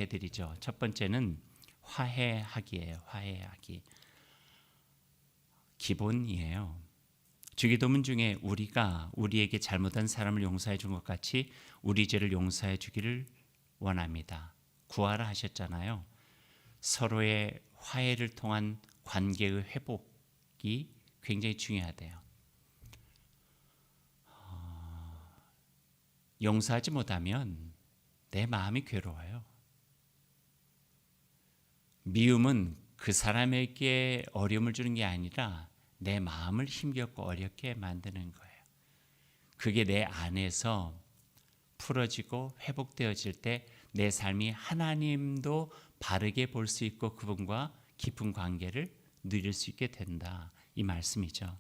드리죠. 첫 번째는 화해하기예요. 화해하기. 기본이에요. 주기도문 중에 우리가 우리에게 잘못한 사람을 용서해 준 것 같이 우리 죄를 용서해 주기를 원합니다. 구하라 하셨잖아요. 서로의 화해를 통한 관계의 회복이 굉장히 중요하대요. 용서하지 못하면 내 마음이 괴로워요. 미움은 그 사람에게 어려움을 주는 게 아니라 내 마음을 힘겹고 어렵게 만드는 거예요. 그게 내 안에서 풀어지고 회복되어질 때 내 삶이 하나님도 바르게 볼 수 있고 그분과 깊은 관계를 누릴 수 있게 된다. 이 말씀이죠.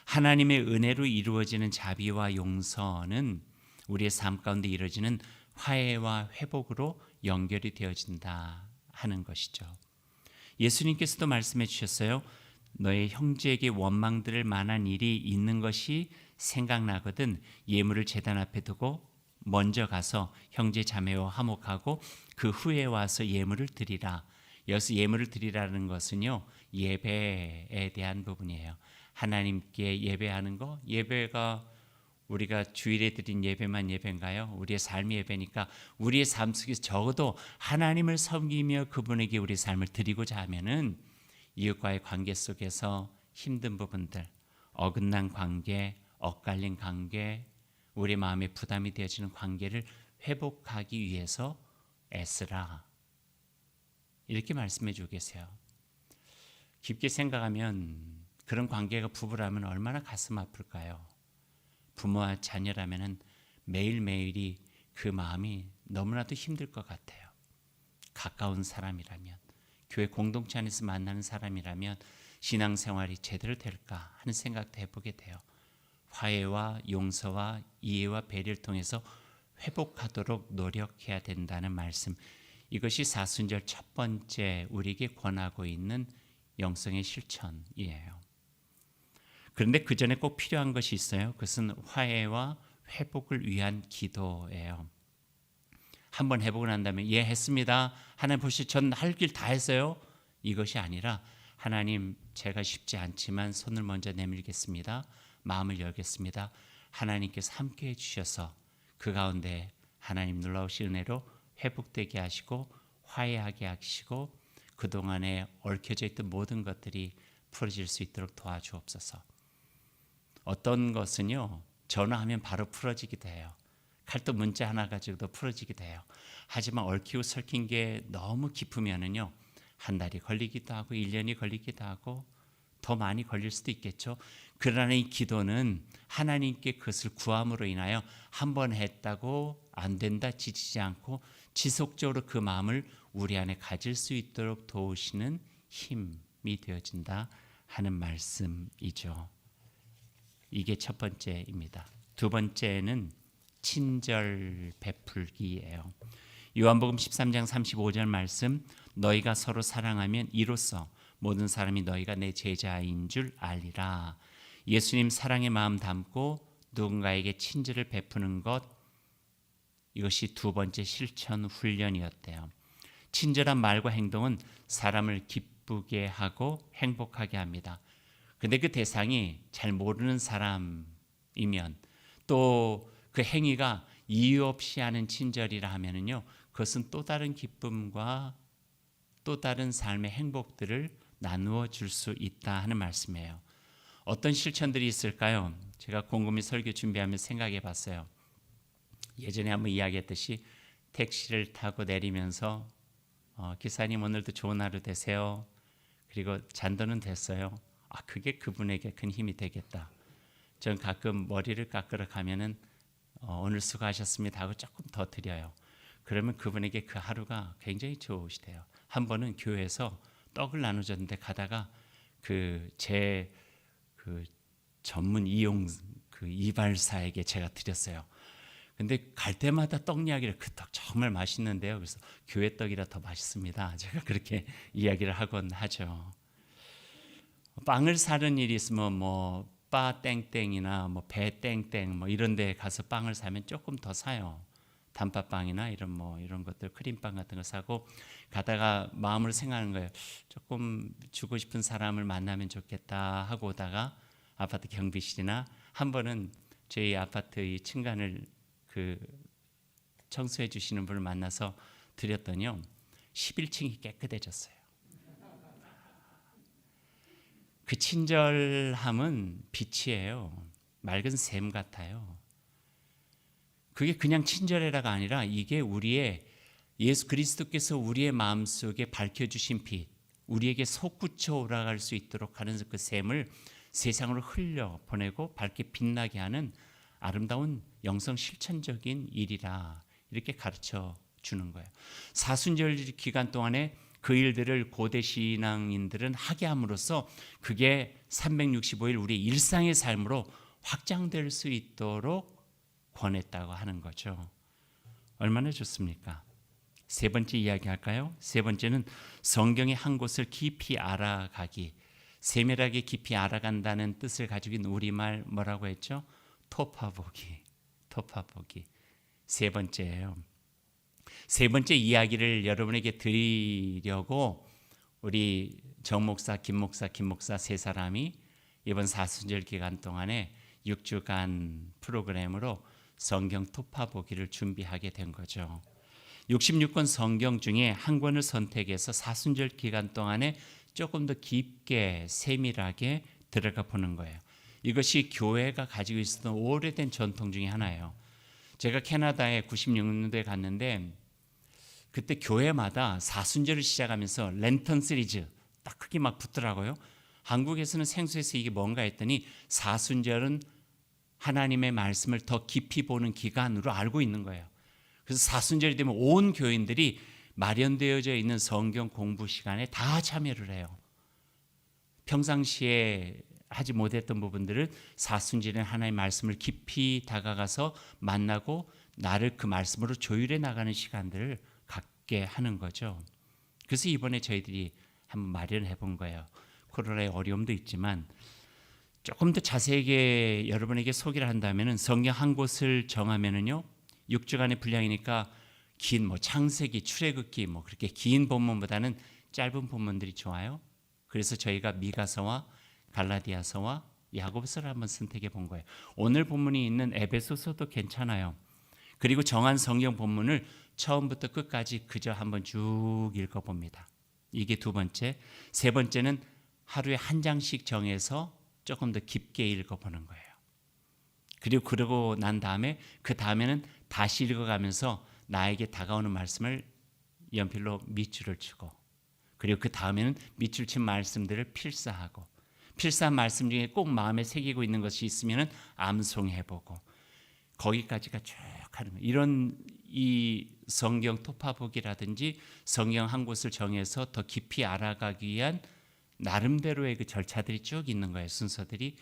하나님의 은혜로 이루어지는 자비와 용서는 우리의 삶 가운데 이루어지는 화해와 회복으로 연결이 되어진다 하는 것이죠. 예수님께서도 말씀해 주셨어요. 너의 형제에게 원망들을 만한 일이 있는 것이 생각나거든 예물을 제단 앞에 두고 먼저 가서 형제 자매와 화목하고 그 후에 와서 예물을 드리라. 여기서 예물을 드리라는 것은요, 예배에 대한 부분이에요. 하나님께 예배하는 거, 예배가 우리가 주일에 드린 예배만 예배인가요? 우리의 삶이 예배니까 우리의 삶 속에서 적어도 하나님을 섬기며 그분에게 우리의 삶을 드리고자 하면은 이웃과의 관계 속에서 힘든 부분들, 어긋난 관계, 엇갈린 관계, 우리 마음에 부담이 되어지는 관계를 회복하기 위해서 애쓰라. 이렇게 말씀해 주고 계세요. 깊게 생각하면 그런 관계가 부부라면 얼마나 가슴 아플까요? 부모와 자녀라면 매일매일이 그 마음이 너무나도 힘들 것 같아요. 가까운 사람이라면, 교회 공동체 안에서 만나는 사람이라면 신앙생활이 제대로 될까 하는 생각도 해보게 돼요. 화해와 용서와 이해와 배려를 통해서 회복하도록 노력해야 된다는 말씀. 이것이 사순절 첫 번째 우리에게 권하고 있는 영성의 실천이에요. 그런데 그 전에 꼭 필요한 것이 있어요. 그것은 화해와 회복을 위한 기도예요. 한번 해보고 난 다음에 예 했습니다. 하나님 보시 전 할 길 다 했어요. 이것이 아니라 하나님 제가 쉽지 않지만 손을 먼저 내밀겠습니다. 마음을 열겠습니다. 하나님께서 함께 해주셔서 그 가운데 하나님 놀라우신 은혜로 회복되게 하시고 화해하게 하시고 그동안에 얽혀져 있던 모든 것들이 풀어질 수 있도록 도와주옵소서. 어떤 것은요, 전화하면 바로 풀어지기도 해요. 칼도 문자 하나 가지고도 풀어지기도 해요. 하지만 얽히고 설킨 게 너무 깊으면은요, 한 달이 걸리기도 하고 1년이 걸리기도 하고 더 많이 걸릴 수도 있겠죠. 그러나 이 기도는 하나님께 그것을 구함으로 인하여 한 번 했다고 안 된다 지치지 않고 지속적으로 그 마음을 우리 안에 가질 수 있도록 도우시는 힘이 되어진다 하는 말씀이죠. 이게 첫 번째입니다. 두 번째는 친절 베풀기예요. 요한복음 13장 35절 말씀, 너희가 서로 사랑하면 이로써 모든 사람이 너희가 내 제자인 줄 알리라. 예수님 사랑의 마음 담고 누군가에게 친절을 베푸는 것, 이것이 두 번째 실천 훈련이었대요. 친절한 말과 행동은 사람을 기쁘게 하고 행복하게 합니다. 근데 그 대상이 잘 모르는 사람이면 또 그 행위가 이유 없이 하는 친절이라 하면은요, 그것은 또 다른 기쁨과 또 다른 삶의 행복들을 나누어 줄 수 있다 하는 말씀이에요. 어떤 실천들이 있을까요? 제가 곰곰이 설교 준비하며 생각해 봤어요. 예전에 한번 이야기했듯이 택시를 타고 내리면서 기사님 오늘도 좋은 하루 되세요. 그리고 잔돈은 됐어요. 그게 그분에게 큰 힘이 되겠다. 전 가끔 머리를 깎으러 가면은 오늘 수고하셨습니다 하고 조금 더 드려요. 그러면 그분에게 그 하루가 굉장히 좋으시대요. 한 번은 교회에서 떡을 나눠줬는데 가다가 제 전문 이용 이발사에게 제가 드렸어요. 근데 갈 때마다 떡 이야기를 그 떡 정말 맛있는데요. 그래서 교회 떡이라 더 맛있습니다. 제가 그렇게 이야기를 하곤 하죠. 빵을 사는 일이 있으면 빠 땡땡이나 배 땡땡 이런 데 가서 빵을 사면 조금 더 사요. 단팥빵이나 이런 것들 크림빵 같은 거 사고 가다가 마음으로 생각하는 거예요. 조금 주고 싶은 사람을 만나면 좋겠다 하고 오다가 아파트 경비실이나 한 번은 저희 아파트 이 층간을 그 청소해 주시는 분을 만나서 드렸더니요 11층이 깨끗해졌어요. 그 친절함은 빛이에요. 맑은 샘 같아요. 그게 그냥 친절해라가 아니라 이게 우리의 예수 그리스도께서 우리의 마음속에 밝혀주신 빛, 우리에게 솟구쳐 올라갈 수 있도록 하는 그 샘을 세상으로 흘려 보내고 밝게 빛나게 하는 아름다운 영성 실천적인 일이라 이렇게 가르쳐 주는 거예요. 사순절 기간 동안에 그 일들을 고대 신앙인들은 하게 함으로써 그게 365일 우리 일상의 삶으로 확장될 수 있도록 권했다고 하는 거죠. 얼마나 좋습니까? 세 번째 이야기 할까요? 세 번째는 성경의 한 곳을 깊이 알아가기. 세밀하게 깊이 알아간다는 뜻을 가지고 있는 우리말 뭐라고 했죠? 토파보기. 토파보기. 세 번째예요. 세 번째 이야기를 여러분에게 드리려고 우리 정 목사, 김 목사 세 사람이 이번 사순절 기간 동안에 6주간 프로그램으로 성경 토파보기를 준비하게 된 거죠. 66권 성경 중에 한 권을 선택해서 사순절 기간 동안에 조금 더 깊게 세밀하게 들어가 보는 거예요. 이것이 교회가 가지고 있었던 오래된 전통 중에 하나예요. 제가 캐나다에 96년도에 갔는데 그때 교회마다 사순절을 시작하면서 랜턴 시리즈 딱 크게 막 붙더라고요. 한국에서는 생소해서 이게 뭔가 했더니 사순절은 하나님의 말씀을 더 깊이 보는 기간으로 알고 있는 거예요. 그래서 사순절이 되면 온 교인들이 마련되어져 있는 성경 공부 시간에 다 참여를 해요. 평상시에 하지 못했던 부분들을 사순절에 하나님의 말씀을 깊이 다가가서 만나고 나를 그 말씀으로 조율해 나가는 시간들을 갖게 하는 거죠. 그래서 이번에 저희들이 한번 마련해 본 거예요. 코로나의 어려움도 있지만 조금 더 자세하게 여러분에게 소개를 한다면은 성경 한 곳을 정하면은요 6주간의 분량이니까 긴 창세기, 출애굽기 그렇게 긴 본문보다는 짧은 본문들이 좋아요. 그래서 저희가 미가서와 갈라디아서와 야고보서를 한번 선택해 본 거예요. 오늘 본문이 있는 에베소서도 괜찮아요. 그리고 정한 성경 본문을 처음부터 끝까지 그저 한번 쭉 읽어봅니다. 이게 두 번째. 세 번째는 하루에 한 장씩 정해서 조금 더 깊게 읽어보는 거예요. 그리고 그러고 난 다음에 그 다음에는 다시 읽어가면서 나에게 다가오는 말씀을 연필로 밑줄을 치고 그리고 그 다음에는 밑줄 친 말씀들을 필사하고 필사한 말씀 중에 꼭 마음에 새기고 있는 것이 있으면 암송해보고 거기까지가 쭉 하는 거예요. 이런 이 성경 토파보기라든지 성경 한 곳을 정해서 더 깊이 알아가기 위한 나름대로의 그 절차들이 쭉 있는 거예요. 순서들이.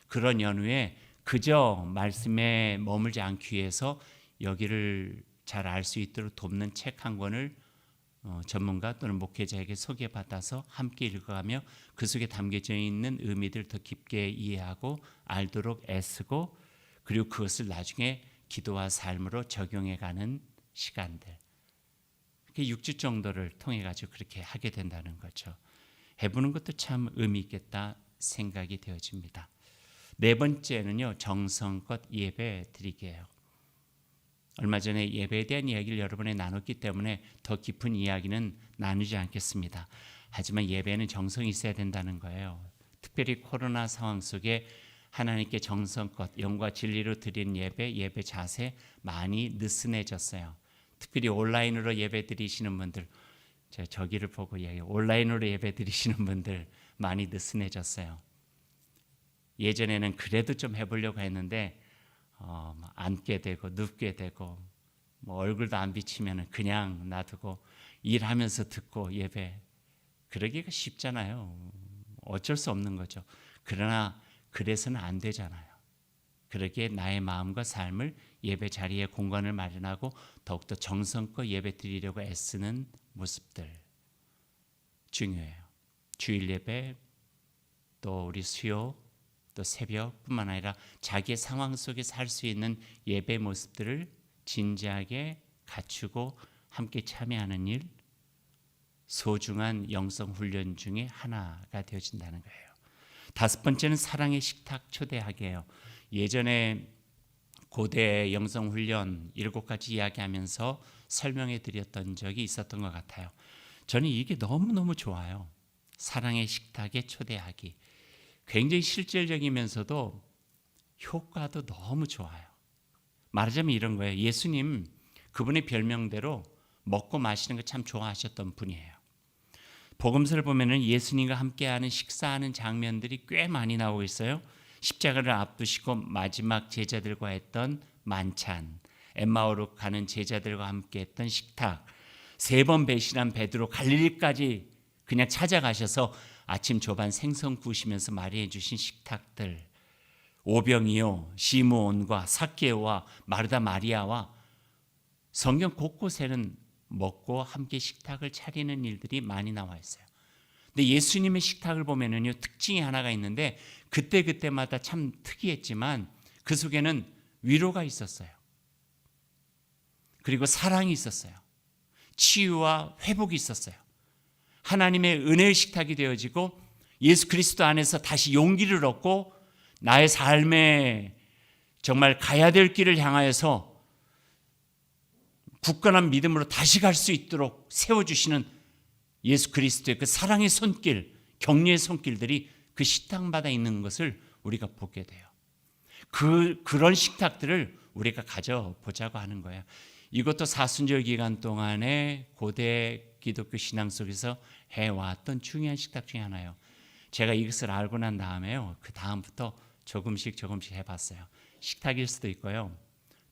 그런 연후에 그저 말씀에 머물지 않기 위해서 여기를 잘 알 수 있도록 돕는 책 한 권을 전문가 또는 목회자에게 소개받아서 함께 읽어가며 그 속에 담겨져 있는 의미들을 더 깊게 이해하고 알도록 애쓰고 그리고 그것을 나중에 기도와 삶으로 적용해가는 시간들. 6주 정도를 통해 가지고 그렇게 하게 된다는 거죠. 해보는 것도 참 의미 있겠다 생각이 되어집니다. 네 번째는요, 정성껏 예배 드리게요. 얼마 전에 예배에 대한 이야기를 여러분에 나눴기 때문에 더 깊은 이야기는 나누지 않겠습니다. 하지만 예배는 정성이 있어야 된다는 거예요. 특별히 코로나 상황 속에 하나님께 정성껏 영과 진리로 드리는 예배 자세 많이 느슨해졌어요. 특별히 온라인으로 예배 드리시는 분들, 제가 저기를 보고 이야기해요. 온라인으로 예배 드리시는 분들 많이 느슨해졌어요. 예전에는 그래도 좀 해보려고 했는데 앉게 되고 눕게 되고 얼굴도 안 비치면 그냥 놔두고 일하면서 듣고 예배 그러기가 쉽잖아요. 어쩔 수 없는 거죠. 그러나 그래서는 안 되잖아요. 그러기에 나의 마음과 삶을 예배 자리에 공간을 마련하고 더욱더 정성껏 예배 드리려고 애쓰는 모습들 중요해요. 주일 예배 또 우리 수요 또 새벽뿐만 아니라 자기의 상황 속에서 할 수 있는 예배 모습들을 진지하게 갖추고 함께 참여하는 일, 소중한 영성 훈련 중에 하나가 되어진다는 거예요. 다섯 번째는 사랑의 식탁 초대하기예요. 예전에 고대 영성 훈련 7가지 이야기하면서 설명해 드렸던 적이 있었던 것 같아요. 저는 이게 너무너무 좋아요. 사랑의 식탁에 초대하기. 굉장히 실질적이면서도 효과도 너무 좋아요. 말하자면 이런 거예요. 예수님 그분의 별명대로 먹고 마시는 거 참 좋아하셨던 분이에요. 복음서를 보면은 예수님과 함께하는 식사하는 장면들이 꽤 많이 나오고 있어요. 십자가를 앞두시고 마지막 제자들과 했던 만찬, 엠마오로 가는 제자들과 함께했던 식탁, 3번 배신한 베드로 갈릴리까지 그냥 찾아가셔서 아침 조반 생선 구우시면서 마련해 주신 식탁들, 오병이어, 시므온과 삭개오와 마르다 마리아와 성경 곳곳에는 먹고 함께 식탁을 차리는 일들이 많이 나와 있어요. 근데 예수님의 식탁을 보면은요, 특징이 하나가 있는데 그때마다 참 특이했지만 그 속에는 위로가 있었어요. 그리고 사랑이 있었어요. 치유와 회복이 있었어요. 하나님의 은혜의 식탁이 되어지고 예수 그리스도 안에서 다시 용기를 얻고 나의 삶에 정말 가야 될 길을 향하여서 굳건한 믿음으로 다시 갈 수 있도록 세워주시는 예수 그리스도의 그 사랑의 손길, 격려의 손길들이 그 식탁마다 있는 것을 우리가 보게 돼요. 그런 식탁들을 우리가 가져보자고 하는 거예요. 이것도 사순절 기간 동안에 고대 기독교 신앙 속에서 해왔던 중요한 식탁 중에 하나예요. 제가 이것을 알고 난 다음에요, 그 다음부터 조금씩 해봤어요. 식탁일 수도 있고요.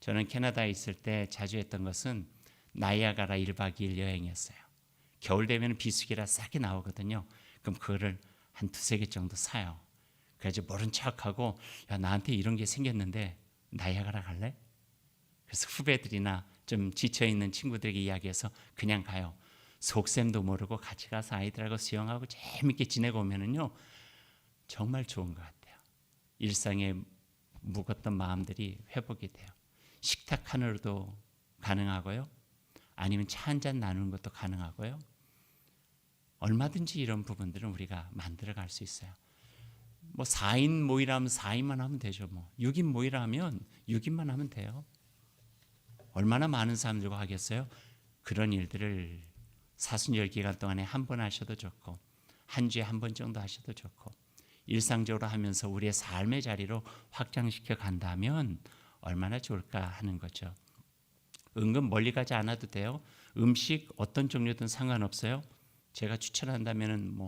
저는 캐나다에 있을 때 자주 했던 것은 나이아가라 1박 2일 여행이었어요. 겨울 되면 비수기라 싸게 나오거든요. 그럼 그거를 한 2-3개 정도 사요. 그래서 모른 척하고, 야, 나한테 이런 게 생겼는데 나이아가라 갈래? 그래서 후배들이나 좀 지쳐있는 친구들에게 이야기해서 그냥 가요. 속셈도 모르고 같이 가서 아이들하고 수영하고 재밌게 지내고 오면은요, 정말 좋은 것 같아요. 일상에 묵었던 마음들이 회복이 돼요. 식탁 하나로도 가능하고요. 아니면 차 한잔 나누는 것도 가능하고요. 얼마든지 이런 부분들은 우리가 만들어갈 수 있어요. 뭐 4인 모이라면 4인만 하면 되죠. 뭐 6인 모이라면 6인만 하면 돼요. 얼마나 많은 사람들과 하겠어요? 그런 일들을 사순절 기간 동안에 한 번 하셔도 좋고 한 주에 한 번 정도 하셔도 좋고 일상적으로 하면서 우리의 삶의 자리로 확장시켜 간다면 얼마나 좋을까 하는 거죠. 은근 멀리 가지 않아도 돼요. 음식 어떤 종류든 상관없어요. 제가 추천한다면은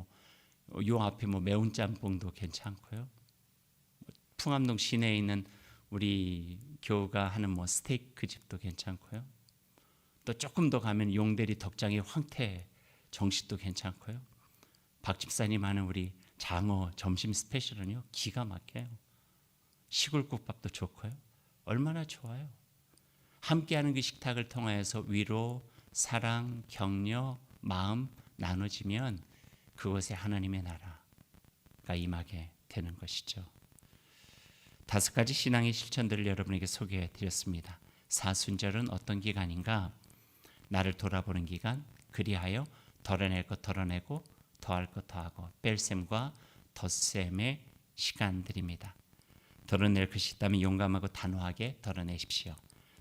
요 앞에 매운 짬뽕도 괜찮고요. 풍암동 시내에 있는 우리 교우가 하는 스테이크 집도 괜찮고요. 또 조금 더 가면 용대리 덕장의 황태 정식도 괜찮고요. 박 집사님 하는 우리 장어 점심 스페셜은요, 기가 막혀요. 시골국밥도 좋고요. 얼마나 좋아요. 함께하는 그 식탁을 통해서 위로, 사랑, 격려, 마음 나눠지면 그곳에 하나님의 나라가 임하게 되는 것이죠. 5가지 신앙의 실천들을 여러분에게 소개해 드렸습니다. 사순절은 어떤 기간인가? 나를 돌아보는 기간, 그리하여 덜어낼 것 덜어내고 더할 것 더하고 뺄셈과 덧셈의 시간들입니다. 덜어낼 것이 있다면 용감하고 단호하게 덜어내십시오.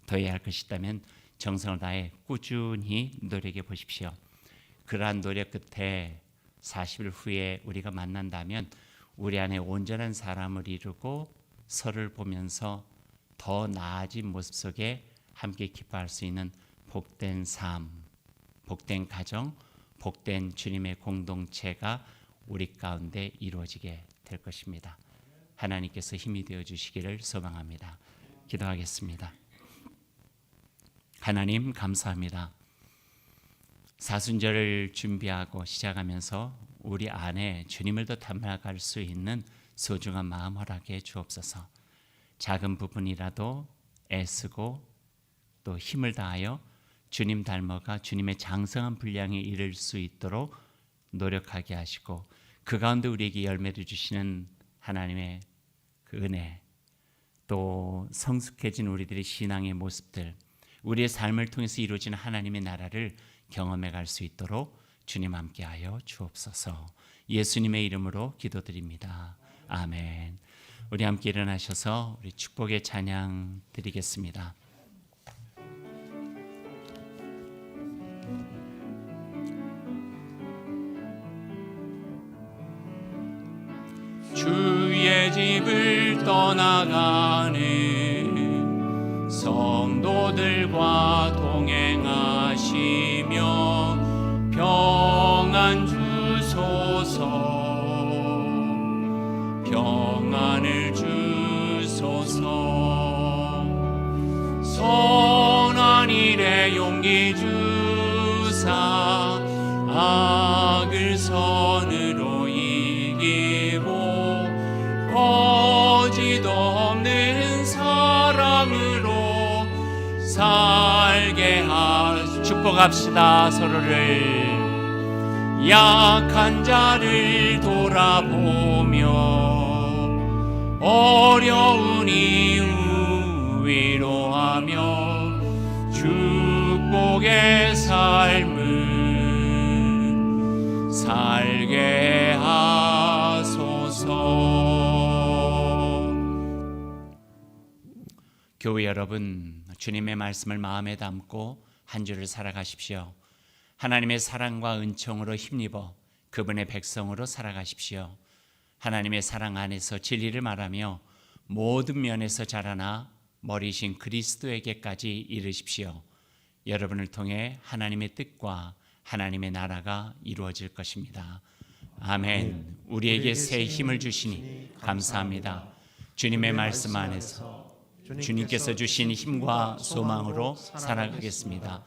더해야 할 것이 있다면 정성을 다해 꾸준히 노력해 보십시오. 그러한 노력 끝에 40일 후에 우리가 만난다면 우리 안에 온전한 사람을 이루고 서로를 보면서 더 나아진 모습 속에 함께 기뻐할 수 있는 복된 삶, 복된 가정, 복된 주님의 공동체가 우리 가운데 이루어지게 될 것입니다. 하나님께서 힘이 되어 주시기를 소망합니다. 기도하겠습니다. 하나님 감사합니다. 사순절을 준비하고 시작하면서 우리 안에 주님을 더 닮아갈 수 있는 소중한 마음 허락해 주옵소서. 작은 부분이라도 애쓰고 또 힘을 다하여 주님 닮아가 주님의 장성한 분량에 이를 수 있도록 노력하게 하시고 그 가운데 우리에게 열매를 주시는 하나님의 그 은혜, 또 성숙해진 우리들의 신앙의 모습들, 우리의 삶을 통해서 이루어지는 하나님의 나라를 경험해 갈 수 있도록 주님 함께하여 주옵소서. 예수님의 이름으로 기도드립니다. 아멘. 우리 함께 일어나셔서 우리 축복의 찬양 드리겠습니다. 주의 집을 떠나가는 성도들과 동행하시며 평안 주소서, 평안을 주소서. 선한 일에 용기 주사 악을 선으로 이기고 거짓 없는 사랑으로 살게 하소서. 축복합시다. 서로를. 약한 자를 돌아보며 어려운 이유 위로하며 축복의 삶을 살게 하소서. 교회 여러분, 주님의 말씀을 마음에 담고 한 주를 살아가십시오. 하나님의 사랑과 은총으로 힘입어 그분의 백성으로 살아가십시오. 하나님의 사랑 안에서 진리를 말하며 모든 면에서 자라나 머리신 그리스도에게까지 이르십시오. 여러분을 통해 하나님의 뜻과 하나님의 나라가 이루어질 것입니다. 아멘. 우리에게 새 힘을 주시니 감사합니다. 주님의 말씀 안에서 주님께서 주신 힘과 소망으로 살아가겠습니다.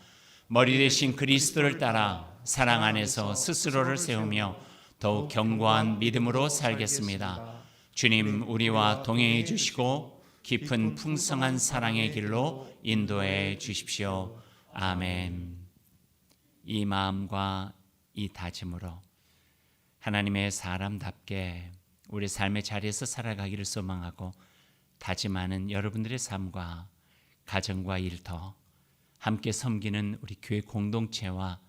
머리 대신 그리스도를 따라 사랑 안에서 스스로를 세우며 더욱 견고한 믿음으로 살겠습니다. 주님, 우리와 동행해 주시고 깊은 풍성한 사랑의 길로 인도해 주십시오. 아멘. 이 마음과 이 다짐으로 하나님의 사람답게 우리 삶의 자리에서 살아가기를 소망하고 다짐하는 여러분들의 삶과 가정과 일터, 함께 섬기는 우리 교회 공동체와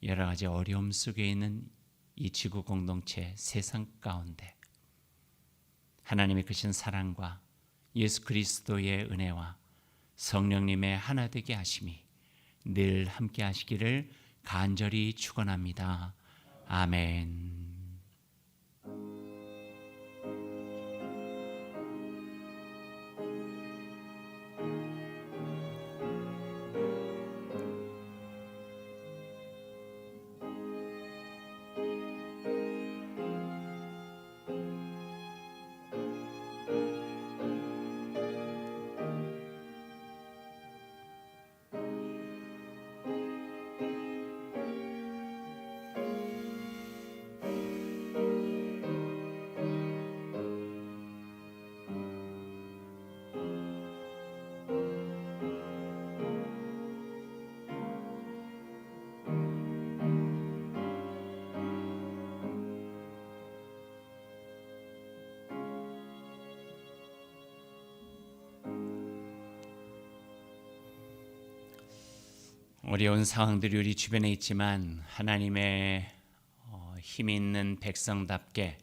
여러 가지 어려움 속에 있는 이 지구 공동체 세상 가운데 하나님의 크신 사랑과 예수 그리스도의 은혜와 성령님의 하나 되게 하심이 늘 함께 하시기를 간절히 축원합니다. 아멘. 어려운 상황들이 우리 주변에 있지만 하나님의 힘 있는 백성답게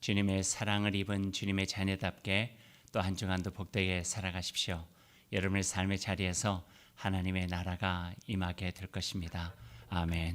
주님의 사랑을 입은 주님의 자녀답게 또 한 주간도 복되게 살아가십시오. 여러분의 삶의 자리에서 하나님의 나라가 임하게 될 것입니다. 아멘.